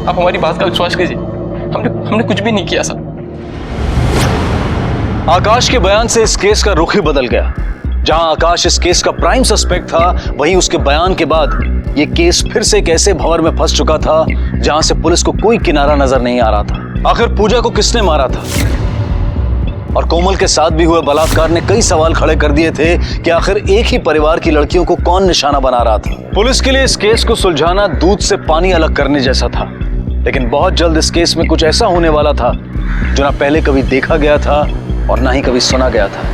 Speaker 19: आप हमारी बात का विश्वास कीजिए, हमने कुछ भी नहीं किया सर।
Speaker 4: आकाश के बयान से इस केस का रुख ही बदल गया। जहां आकाश इस केस का प्राइम सस्पेक्ट था, वहीं उसके बयान के बाद यह केस फिर से एक ऐसे भंवर में फंस चुका था जहां से पुलिस को कोई किनारा नजर नहीं आ रहा था। आखिर पूजा को किसने मारा था? और कोमल के साथ भी हुए बलात्कार ने कई सवाल खड़े कर दिए थे कि आखिर एक ही परिवार की लड़कियों को कौन निशाना बना रहा था। पुलिस के लिए इस केस को सुलझाना दूध से पानी अलग करने जैसा था, लेकिन बहुत जल्द इस केस में कुछ ऐसा होने वाला था जो ना पहले कभी देखा गया था और ना ही कभी सुना गया था।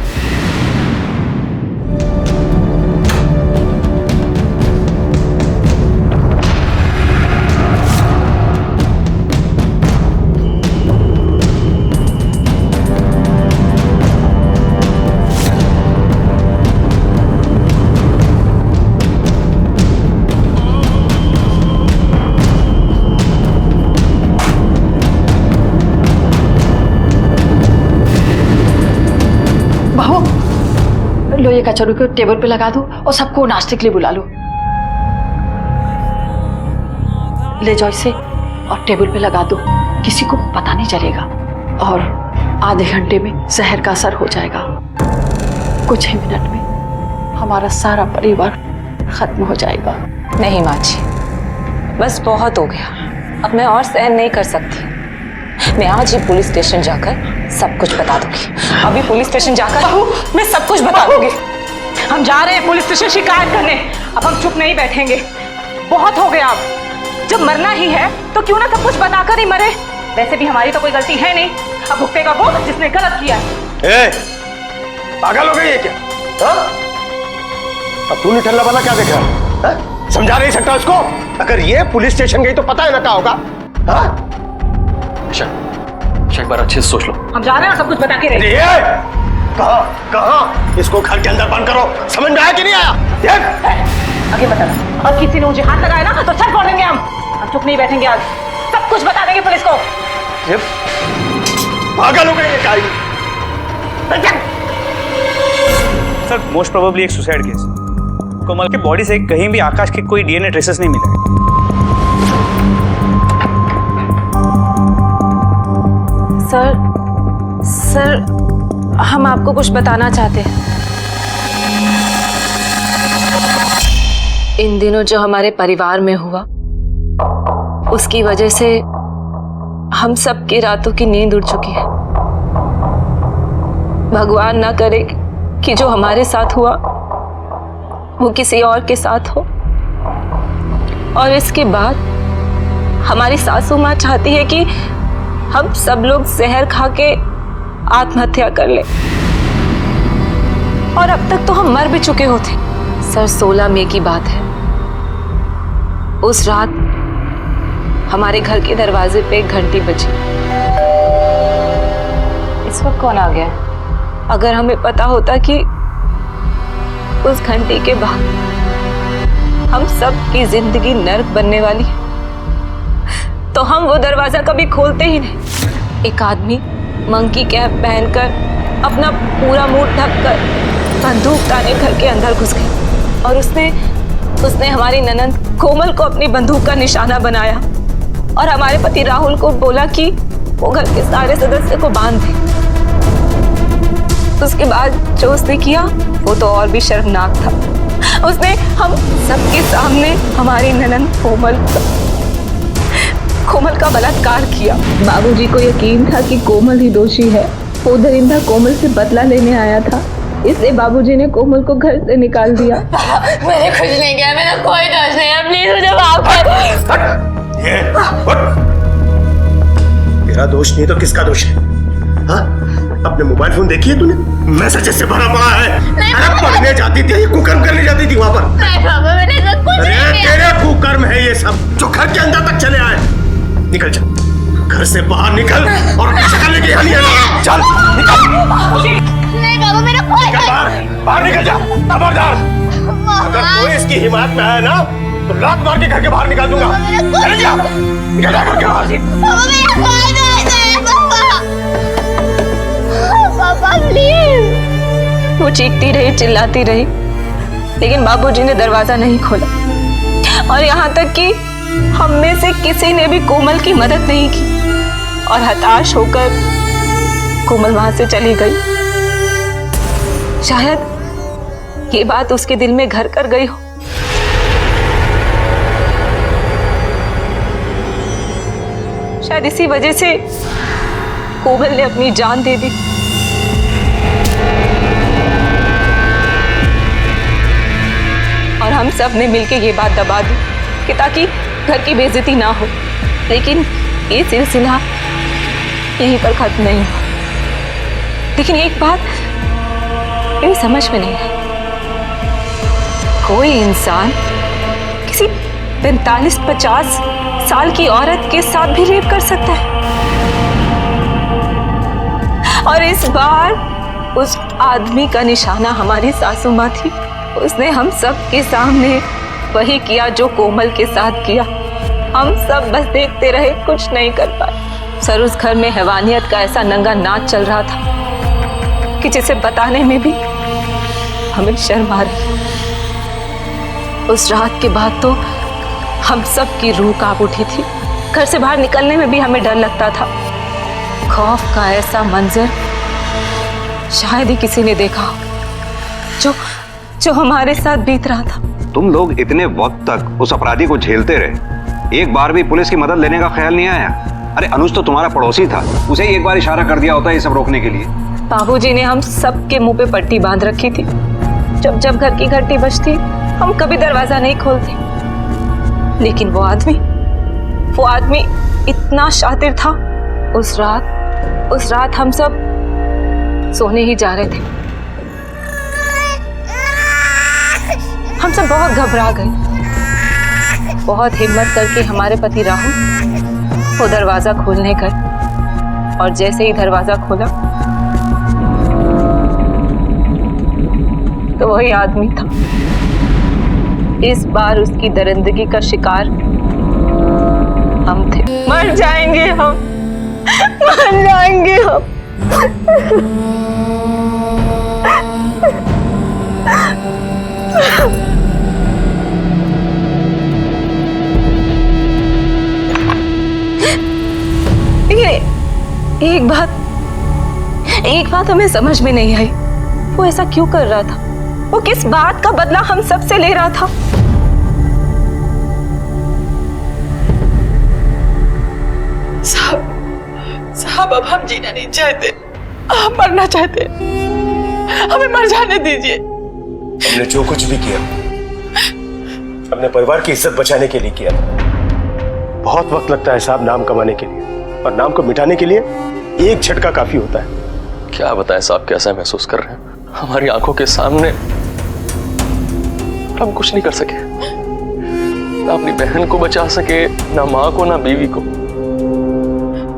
Speaker 16: लो ये कचौड़ी को टेबल पे लगा दो और सबको नाश्ते के लिए बुला लो। ले जाओ इसे और टेबल पे लगा दो, किसी को पता नहीं चलेगा और आधे घंटे में जहर का असर हो जाएगा। कुछ ही मिनट में हमारा सारा परिवार खत्म हो जाएगा।
Speaker 20: नहीं माँ जी, बस बहुत हो गया, अब मैं और सहन नहीं कर सकती। मैं आज ही पुलिस स्टेशन जाकर सब कुछ बता दूंगी। अभी पुलिस स्टेशन जाकर मैं सब कुछ बता दूंगी।
Speaker 12: हम जा रहे हैं पुलिस स्टेशन शिकायत करने। अब हम चुप नहीं बैठेंगे, बहुत हो गया। अब जब मरना ही है तो क्यों ना सब कुछ बताकर ही मरे। वैसे भी हमारी तो कोई गलती है नहीं, अब भुगतेगा वो जिसने गलत किया।
Speaker 1: पागल हो गई है क्या? अब तू निठल्ला वाला क्या देख रहा है? समझा नहीं सकता उसको? अगर ये पुलिस स्टेशन गई तो पता है ना क्या होगा।
Speaker 19: एक बार अच्छे से सोच लो।
Speaker 12: हम जा रहे हैं सब कुछ बता के रहे।
Speaker 1: कहाँ इसको घर के अंदर बंद करो, समझ में आया कि नहीं आया?
Speaker 12: आगे बता। और किसी ने मुझे हाथ लगाया ना तो सर फोड़ देंगे हम चुप नहीं बैठेंगे। आज सब कुछ बता देंगे पुलिस को।
Speaker 1: पागल हो गए क्या?
Speaker 3: सर मोस्ट प्रोबेबली एक सुसाइड केस। कोमल की बॉडी से कहीं भी आकाश के कोई डीएनए ट्रेसेस नहीं मिले।
Speaker 20: सर हम आपको कुछ बताना चाहते हैं। इन दिनों जो हमारे परिवार में हुआ उसकी वजह से हम सब की रातों की नींद उड़ चुकी है। भगवान ना करे कि जो हमारे साथ हुआ वो किसी और के साथ हो। और इसके बाद हमारी सासू माँ चाहती है कि हम सब लोग जहर खा के आत्महत्या कर ले। और अब तक तो हम मर भी चुके होते। सर 16 मई की बात है। उस रात हमारे घर के दरवाजे पे एक घंटी बजी। इस वक्त कौन आ गया? अगर हमें पता होता कि उस घंटी के बाद हम सब की जिंदगी नर्क बनने वाली है तो हम वो दरवाजा कभी खोलते ही नहीं। एक आदमी मंकी कैप पहनकर अपना पूरा मुंह ढककर बंदूक ताने घर के अंदर घुस गए और उसने हमारी ननंद कोमल को अपनी बंदूक का निशाना बनाया और हमारे पति राहुल को बोला कि वो घर के सारे सदस्य को बांध दे। उसके बाद जो उसने किया वो तो और भी शर्मनाक था। उसने हम सबके सामने हमारी ननंद कोमल का बलात्कार किया।
Speaker 6: बाबूजी को यकीन था कि कोमल ही दोषी है। वो दरिंदा कोमल से बदला लेने आया था, इसलिए बाबूजी ने कोमल को घर से निकाल दिया।
Speaker 8: मैंने कुछ नहीं किया, मेरा कोई दोष नहीं है, प्लीज मुझे माफ कर।
Speaker 1: तेरा दोष नहीं तो किसका दोष है? हाँ? अपने मोबाइल फोन देखी है तूने? मैसेजेस से भरा पड़ा है। अरे पढ़ने जाती थी, कुकर्म करने जाती थी वहां पर।
Speaker 8: नहीं बाबा, मैंने सब कुछ नहीं किया।
Speaker 1: तेरे कुकर्म है ये सब जो घर के अंदर तक चले आए। निकल जा, घर से बाहर निकल और अपनी शक्ल लेके यहाँ नहीं आना। चल निकल।
Speaker 8: नहीं बाबा, मेरा कोई
Speaker 1: बाहर निकल जा, खबरदार। अगर कोई इसकी हिमायत में आया ना तो लात मार के घर के बाहर निकाल दूंगा। चल जा, निकल जा घर के बाहर से।
Speaker 8: बाबा मेरा कोई नहीं है बाबा। बाबा प्लीज।
Speaker 20: वो चीखती रही, चिल्लाती रही, लेकिन बाबूजी ने दरवाजा नहीं खोला और यहाँ तक कि हम में से किसी ने भी कोमल की मदद नहीं की और हताश होकर कोमल वहां से चली गई। शायद ये बात उसके दिल में घर कर गई हो। शायद इसी वजह से कोमल ने अपनी जान दे दी। और हम सब ने मिलकर ये बात दबा दी कि ताकि घर की बेइज्जती ना हो। लेकिन ये सिलसिला यहीं पर खत्म नहीं हुआ। लेकिन एक बात मेरी समझ में नहीं आई, कोई इंसान किसी 45-50 साल की औरत के साथ भी रेप कर सकता है। और इस बार उस आदमी का निशाना हमारी सासू माँ थी। उसने हम सब के सामने वही किया जो कोमल के साथ किया। हम सब बस देखते रहे, कुछ नहीं कर पाए। सर उस घर में हैवानियत का ऐसा नंगा नाच चल रहा था कि जिसे बताने में भी हमें शर्म आ रही। उस रात के बाद तो हम सब की रूह कांप उठी थी। घर से बाहर निकलने में भी हमें डर लगता था। खौफ का ऐसा मंजर शायद ही किसी ने देखा हो जो हमारे साथ बीत रहा था।
Speaker 5: तुम लोग इतने वक्त तक उस अपराधी को झेलते रहे, एक बार भी पुलिस की मदद लेने का ख्याल नहीं आया? अरे अनुज तो तुम्हारा पड़ोसी था, उसे एक बार इशारा कर दिया होता ये सब रोकने के लिए।
Speaker 20: बाबूजी ने हम सब के मुंह पे पट्टी बांध रखी थी। जब जब घर की घंटी बजती हम कभी दरवाजा नहीं खोलते। लेकिन वो आदमी इतना शातिर था। उस रात हम सब सोने ही जा रहे थे। हम सब बहुत घबरा गए। बहुत हिम्मत करके हमारे पति राहुल वो दरवाजा खोलने गए और जैसे ही दरवाजा खोला तो वही आदमी था। इस बार उसकी दरिंदगी का शिकार हम थे। मर जाएंगे हम, मर जाएंगे हम। एक बात हमें समझ में नहीं आई, वो ऐसा क्यों कर रहा था? वो किस बात का बदला हम सब से ले रहा था?
Speaker 16: साहब अब हम जीना नहीं चाहते, हम मरना चाहते, हमें मर जाने दीजिए।
Speaker 1: हमने जो कुछ भी किया अपने परिवार की इज्जत बचाने के लिए किया। बहुत वक्त लगता है साहब नाम कमाने के लिए, और नाम को मिटाने के लिए एक झटका काफी होता है।
Speaker 19: क्या बताएं साहब कैसा महसूस कर रहे हैं? हमारी आंखों के सामने हम कुछ नहीं कर सके, ना अपनी बहन को बचा सके, ना माँ को, ना बीवी को।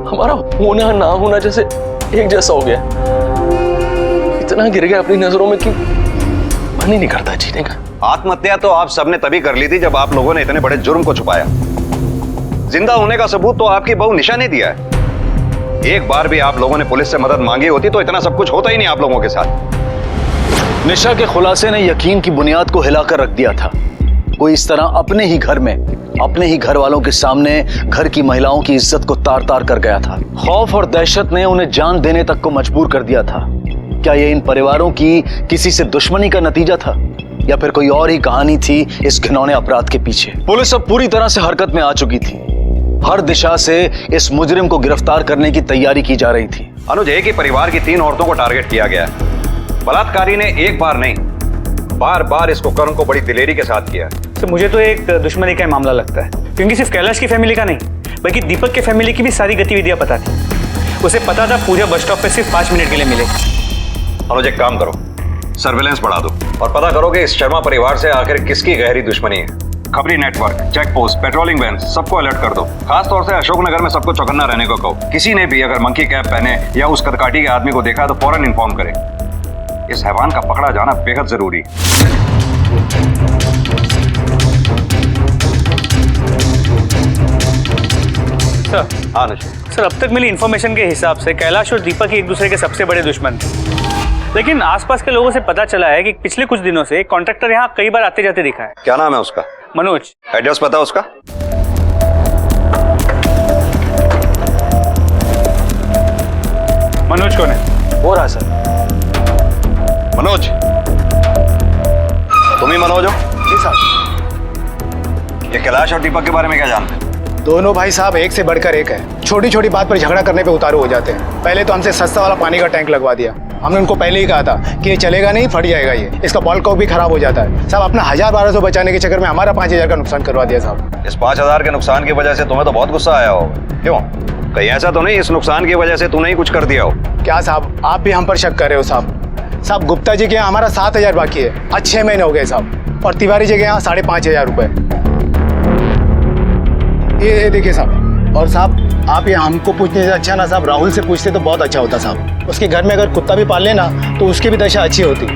Speaker 19: हमारा होना ना होना जैसे एक जैसा हो गया। इतना गिर गया अपनी नजरों में कि मन ही नहीं करता जीने का।
Speaker 5: आत्महत्या तो आप सबने तभी कर ली थी जब आप लोगों ने इतने बड़े जुर्म को छुपाया। जिंदा होने का सबूत तो आपकी बहू निशा ने दिया है। एक बार भी आप लोगों ने पुलिस से मदद मांगी होती तो इतना सब कुछ होता ही नहीं आप लोगों के साथ।
Speaker 4: निशा के खुलासे ने यकीन की बुनियाद को हिलाकर रख दिया था। कोई इस तरह अपने ही घर में, अपने ही घर वालों के सामने घर की महिलाओं की इज्जत को तार तार कर गया था। खौफ और दहशत ने उन्हें जान देने तक को मजबूर कर दिया था। क्या ये इन परिवारों की किसी से दुश्मनी का नतीजा था, या फिर कोई और ही कहानी थी इस घिनौने अपराध के पीछे? पुलिस अब पूरी तरह से हरकत में आ चुकी थी। हर दिशा से इस मुजरिम को गिरफ्तार करने की तैयारी की जा रही थी।
Speaker 5: अनुज, एक ही परिवार की 3 औरतों को टारगेट किया गया। बलात्कारी ने एक बार नहीं, बार बार इसको कर्म को बड़ी दिलेरी के साथ किया।
Speaker 3: तो मुझे तो एक दुश्मनी का मामला लगता है, क्योंकि सिर्फ कैलाश की फैमिली का नहीं बल्कि दीपक के फैमिली की भी सारी गतिविधियां पता थी। उसे पता था पूजा बस स्टॉप पे सिर्फ 5 मिनट के लिए मिलेगी।
Speaker 5: अनुज, एक काम करो, सर्विलेंस बढ़ा दो और पता करो कि इस शर्मा परिवार से आखिर किसकी गहरी दुश्मनी है। खबरी network, check post, patrolling van सबको अलर्ट कर दो। खास तौर से अशोकनगर में सबको चौकन्ना रहने को कहो। किसी ने भी अगर मंकी कैप पहने या उस कदकाठी के आदमी को देखा तो फौरन इन्फॉर्म करे। इस हैवान का पकड़ा जाना बेहद जरूरी है।
Speaker 3: सर, अब तक मिली इंफॉर्मेशन के हिसाब से कैलाश और दीपक एक दूसरे के सबसे बड़े दुश्मन थे। लेकिन आसपास के लोगों से पता चला है कि पिछले कुछ दिनों से एक कॉन्ट्रैक्टर यहाँ कई बार आते जाते दिखा है।
Speaker 5: क्या नाम है उसका?
Speaker 3: मनोज।
Speaker 5: एड्रेस पता उसका?
Speaker 3: मनोज कौन है?
Speaker 4: हो रहा है सर।
Speaker 5: मनोज, तुम ही मनोज हो?
Speaker 15: जी साहब।
Speaker 5: ये कैलाश और दीपक के बारे में क्या जानते हैं?
Speaker 15: दोनों भाई साहब एक से बढ़कर एक है। छोटी छोटी बात पर झगड़ा करने पे उतारू हो जाते हैं। पहले तो हमसे सस्ता वाला पानी का टैंक लगवा दिया। हमने उनको पहले ही कहा था कि ये चलेगा नहीं, फट जाएगा, ये इसका बॉल कॉक भी खराब हो जाता है। साहब अपना 1000-1200 बचाने के चक्कर में हमारा 5000 का नुकसान करवा दिया साहब।
Speaker 5: इस 5000 के नुकसान की वजह से तुम्हें तो बहुत गुस्सा आया होगा। क्यों? कहीं ऐसा तो नहीं इस नुकसान की वजह से तूने ही कुछ कर दिया हो?
Speaker 15: क्या साहब, आप भी हम पर शक कर रहे हो साहब? साहब गुप्ता जी के यहाँ हमारा 7000 बाकी है, आज 6 महीने हो गए साहब। और तिवारी जी के यहाँ 5500 रुपए। ये देखिए साहब। और साहब आप ये हमको पूछने से अच्छा ना साहब राहुल से पूछते तो बहुत अच्छा होता साहब। उसके घर में अगर कुत्ता भी पाल लेना तो उसकी भी दशा अच्छी होती।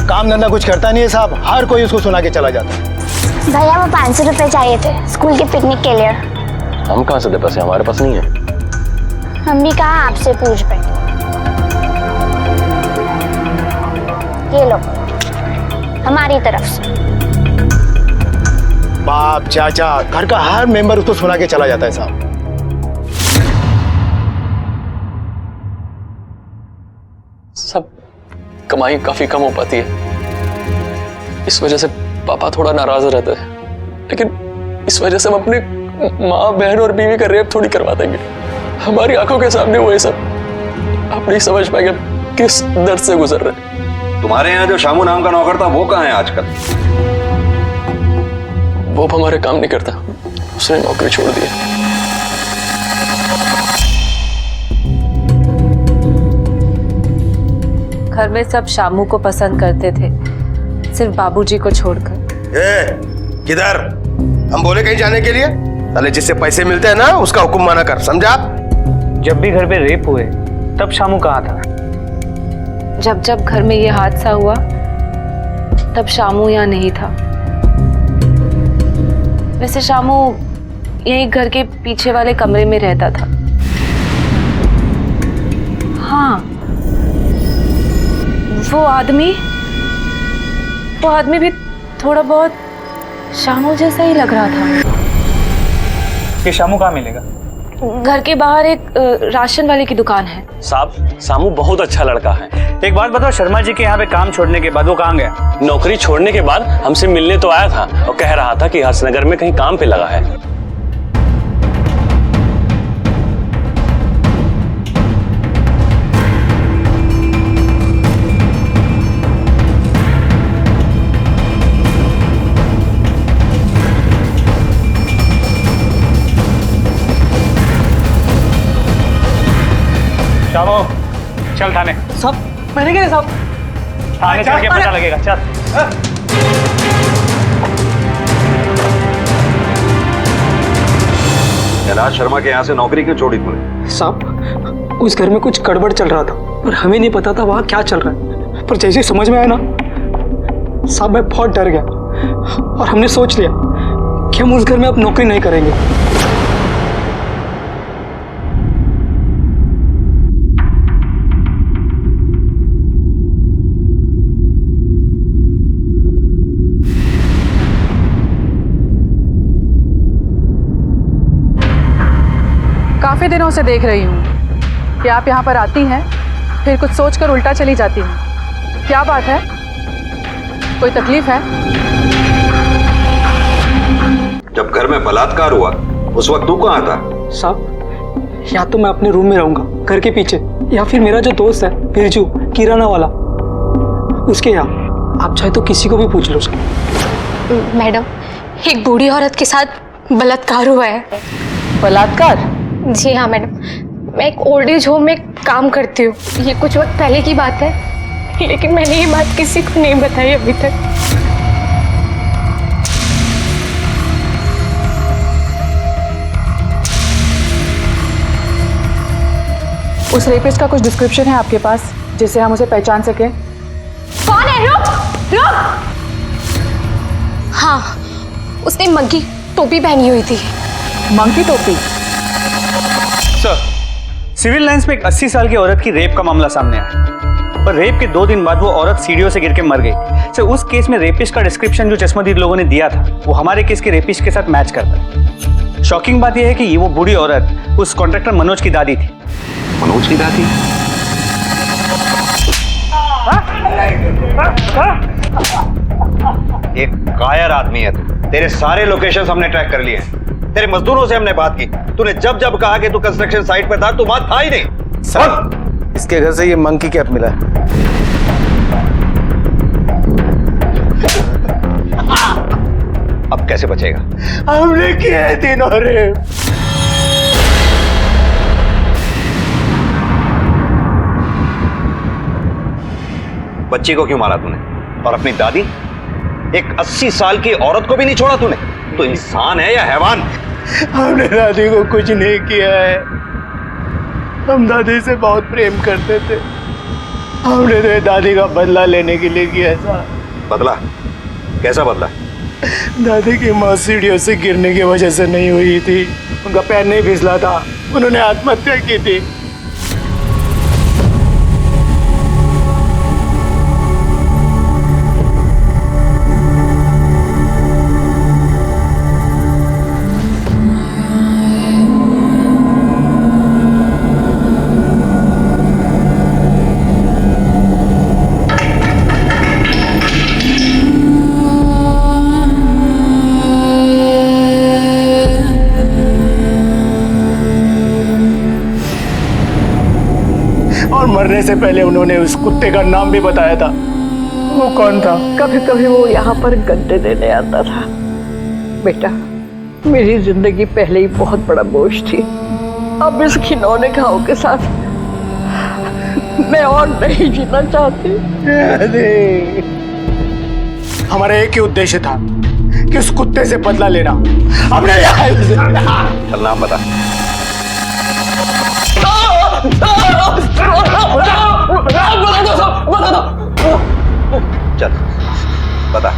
Speaker 15: काम धंधा कुछ करता नहीं है साहब, हर कोई उसको सुना के चला जाता है।
Speaker 2: भैया वो 500 रुपए चाहिए थे स्कूल के पिकनिक के लिए।
Speaker 19: हम कहाँ से दे पैसे? हमारे पास नहीं है।
Speaker 2: हम भी कहाँ आपसे पूछ बैठे। ये लो हमारी तरफ से।
Speaker 15: बाप चाचा घर का हर मेंबर उसको सुना के चला जाता है साहब।
Speaker 19: सब कमाई काफी कम हो पाती है, इस वजह से पापा थोड़ा नाराज रहते हैं। लेकिन इस वजह से हम अपने माँ, बहन और बीवी का रेप थोड़ी करवा देंगे। हमारी आंखों के सामने वो ये सब आप नहीं समझ पाएंगे किस दर्द से गुजर रहे।
Speaker 5: तुम्हारे यहाँ जो शामू नाम का नौकर था वो कहाँ है आजकल?
Speaker 19: वो अब हमारे काम नहीं करता, उसने नौकरी छोड़ दी।
Speaker 20: घर में सब शामू को पसंद करते थे, सिर्फ बाबूजी को छोड़कर।
Speaker 1: किधर? हम बोले कहीं जाने के लिए? साले जिससे पैसे मिलते हैं ना उसका हुक्म माना कर, समझा?
Speaker 3: जब भी घर पे रेप हुए तब शामू कहाँ था?
Speaker 20: जब जब घर में ये हादसा हुआ तब शामू यहाँ नहीं था। वैसे शामू यही घर के पीछे वाले कमरे में रहता था। हाँ, वो आदमी भी थोड़ा बहुत शामू जैसा ही लग रहा था।
Speaker 3: ये शामू कहाँ मिलेगा?
Speaker 20: घर के बाहर एक राशन वाले की दुकान है।
Speaker 9: साहब, सामू बहुत अच्छा लड़का है।
Speaker 3: एक बात बताओ, शर्मा जी के यहाँ पे काम छोड़ने के बाद वो कहाँ गया?
Speaker 9: नौकरी छोड़ने के बाद हमसे मिलने तो आया था और कह रहा था कि हर्षनगर में कहीं काम पे लगा है।
Speaker 3: शामू, चल थाने।
Speaker 12: सब मैंने क्या साहब?
Speaker 3: थाने चल के पता लगेगा, चल।
Speaker 5: कैलाश शर्मा के यहाँ से नौकरी क्यों छोड़ी तूने?
Speaker 19: साहब, उस घर में कुछ गड़बड़ चल रहा था और हमें नहीं पता था वहाँ क्या चल रहा है। पर जैसे समझ में आया ना साहब, मैं बहुत डर गया और हमने सोच लिया कि हम उस घर में अब नौकरी नहीं करेंगे।
Speaker 17: काफी दिनों से देख रही हूँ कि आप यहाँ पर आती हैं, फिर कुछ सोचकर उल्टा चली जाती हैं। क्या बात है? कोई तकलीफ है?
Speaker 5: जब घर में बलात्कार हुआ उस वक्त तू कहाँ था?
Speaker 19: साहब, या तो मैं अपने रूम में रहूंगा घर के पीछे, या फिर मेरा जो दोस्त है बिरजू किराना वाला, उसके यहाँ। आप चाहे तो किसी को भी पूछ लो सर।
Speaker 14: मैडम, एक बूढ़ी औरत के साथ बलात्कार हुआ है।
Speaker 17: बलात्कार?
Speaker 14: जी हाँ मैडम, मैं एक ओल्ड एज होम में काम करती हूँ। ये कुछ वक्त पहले की बात है, लेकिन मैंने ये बात किसी को नहीं बताई अभी तक।
Speaker 17: उस रेपिस्ट का कुछ डिस्क्रिप्शन है आपके पास जिससे हम उसे पहचान सकें?
Speaker 14: कौन है? रुक रुक। हाँ, उसने मंकी टोपी पहनी हुई थी।
Speaker 17: मंकी टोपी?
Speaker 3: सर, सिविल लाइंस में एक 80 साल की औरत की रेप का मामला सामने आया और रेप के 2 दिन बाद वो औरत सीढ़ियों से गिर के मर गई। सर, उस केस में रेपिस्ट का डिस्क्रिप्शन जो चश्मदीद लोगों ने दिया था वो हमारे केस के रेपिस्ट के साथ मैच करता है। शॉकिंग बात यह है कि ये वो बूढ़ी औरत उस कॉन्ट्रैक्टर मनोज की दादी थी।
Speaker 5: मनोज की दादी? एक कायर आदमी है तू। तेरे सारे लोकेशंस हमने ट्रैक कर लिए हैं। तेरे मजदूरों से हमने बात की। तूने जब जब कहा कि तू कंस्ट्रक्शन साइट पर था, तू वहां था ही नहीं।
Speaker 15: सर, इसके घर से ये मंकी कैप मिला है।
Speaker 5: अब कैसे बचेगा?
Speaker 1: हमने किया है तीनों रेप।
Speaker 5: बच्ची को क्यों मारा तूने? और अपनी दादी, एक 80 साल की औरत को भी नहीं छोड़ा तूने। तो इंसान है या हैवान?
Speaker 1: हमने दादी को कुछ नहीं किया है। हम दादी से बहुत प्रेम करते थे। हमने तो दादी का बदला लेने के लिए किया था।
Speaker 5: बदला? कैसा बदला?
Speaker 1: दादी की मौत सीढ़ियों से गिरने की वजह से नहीं हुई थी। उनका पैर नहीं फिसला था, उन्होंने आत्महत्या की थी। और मरने से पहले उन्होंने उस कुत्ते का नाम भी बताया था। वो कौन था?
Speaker 16: कभी कभी वो यहाँ पर गड्ढे देने आता था। बेटा, मेरी जिंदगी पहले ही बहुत बड़ा बोझ थी। अब इस खिलौने घाव के साथ मैं और नहीं जीना चाहती।
Speaker 10: हमारा एक ही उद्देश्य था कि उस कुत्ते से बदला लेना। हमने
Speaker 5: चल नाम बता। चल बता।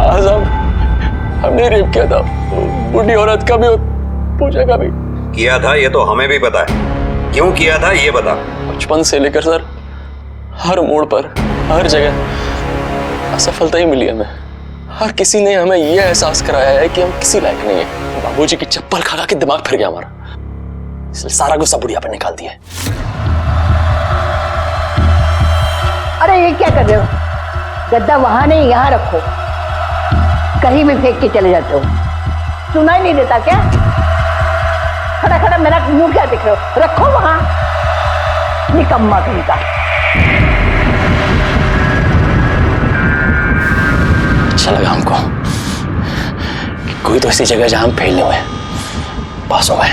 Speaker 19: आजम, हमने रेप किया था, बूढ़ी औरत का भी और पूजा का भी।
Speaker 5: किया था ये तो हमें भी पता है, क्यों किया था ये बता।
Speaker 19: बचपन से लेकर सर हर मोड़ पर, हर जगह असफलता ही मिली हमें। हर किसी ने हमें यह एहसास कराया है कि हम किसी लायक नहीं है। बाबूजी की चप्पल खा के दिमाग फिर गया हमारा, इसलिए सारा गुस्सा बुढ़िया पर निकाल दिया।
Speaker 18: अरे ये क्या कर रहे हो? गद्दा वहां नहीं यहाँ रखो, कहीं भी फेंक के चले जाते हो। सुनाई नहीं देता क्या? खड़ा खड़ा मेरा मुंह क्या दिख रहे हो? रखो वहां, निकम्मा कहीं का।
Speaker 19: अच्छा लगा हमको कि कोई तो ऐसी जगह जहां हम फैलने हुए पास हो गए।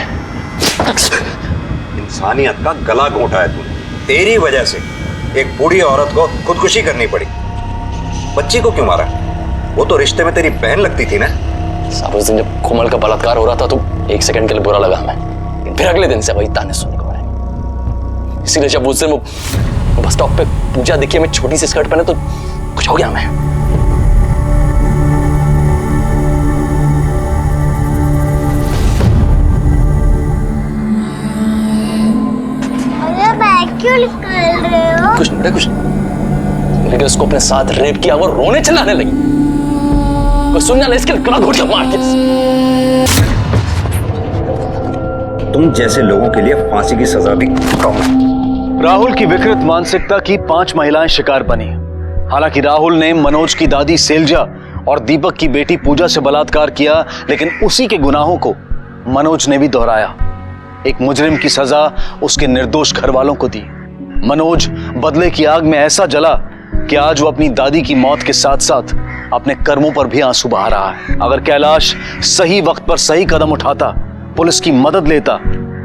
Speaker 5: इंसानियत का गला घोंटा है तूने। तेरी वजह से एक बूढ़ी औरत को खुदकुशी करनी पड़ी। बच्ची को क्यों मारा? वो तो रिश्ते में तेरी बहन लगती थी ना।
Speaker 19: साहब उस दिन जब कोमल का बलात्कार हो रहा था तो एक सेकंड के लिए बुरा लगा हमें, फिर अगले दिन से वही ताने सुनने को मिले। इसीलिए जब उस दिन वो बस स्टॉप पे पूजा देखी हमें छोटी सी स्कर्ट पहने तो कुछ हो गया हमें।
Speaker 2: क्यों निकाल रहे हो?
Speaker 19: कुछ नहीं, कुछ नहीं। लेकिन उसको अपने साथ रेप किया, वो रोने चिल्लाने लगी। कोई सुनने वाला इसके गला घोट के मार दिया।
Speaker 5: तुम जैसे लोगों के लिए फांसी की सजा भी कम है।
Speaker 4: राहुल की विकृत मानसिकता की 5 महिलाएं शिकार बनी। हालांकि राहुल ने मनोज की दादी सेल्जा और दीपक की बेटी पूजा से बलात्कार किया, लेकिन उसी के गुनाहों को मनोज ने भी दोहराया। एक मुजरिम की सजा उसके निर्दोष घरवालों को दी। मनोज बदले की आग में ऐसा जला कि आज वो अपनी दादी की मौत के साथ साथ अपने कर्मों पर भी आंसू बहा रहा है। अगर कैलाश सही वक्त पर सही कदम उठाता, पुलिस की मदद लेता,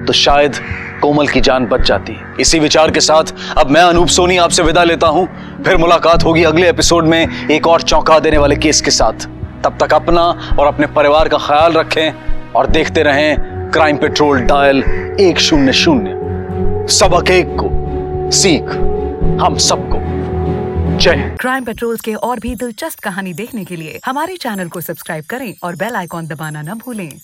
Speaker 4: तो शायद कोमल की जान बच जाती। इसी विचार के साथ अब मैं अनूप सोनी आपसे विदा लेता हूं। फिर मुलाकात होगी अगले एपिसोड में एक और चौंका देने वाले केस के साथ। तब तक अपना और अपने परिवार का ख्याल रखें और देखते रहें क्राइम पेट्रोल डायल 100। सबक एक को सीख हम सबको। जय।
Speaker 22: क्राइम पेट्रोल के और भी दिलचस्प कहानी देखने के लिए हमारे चैनल को सब्सक्राइब करें और बेल आइकॉन दबाना न भूलें।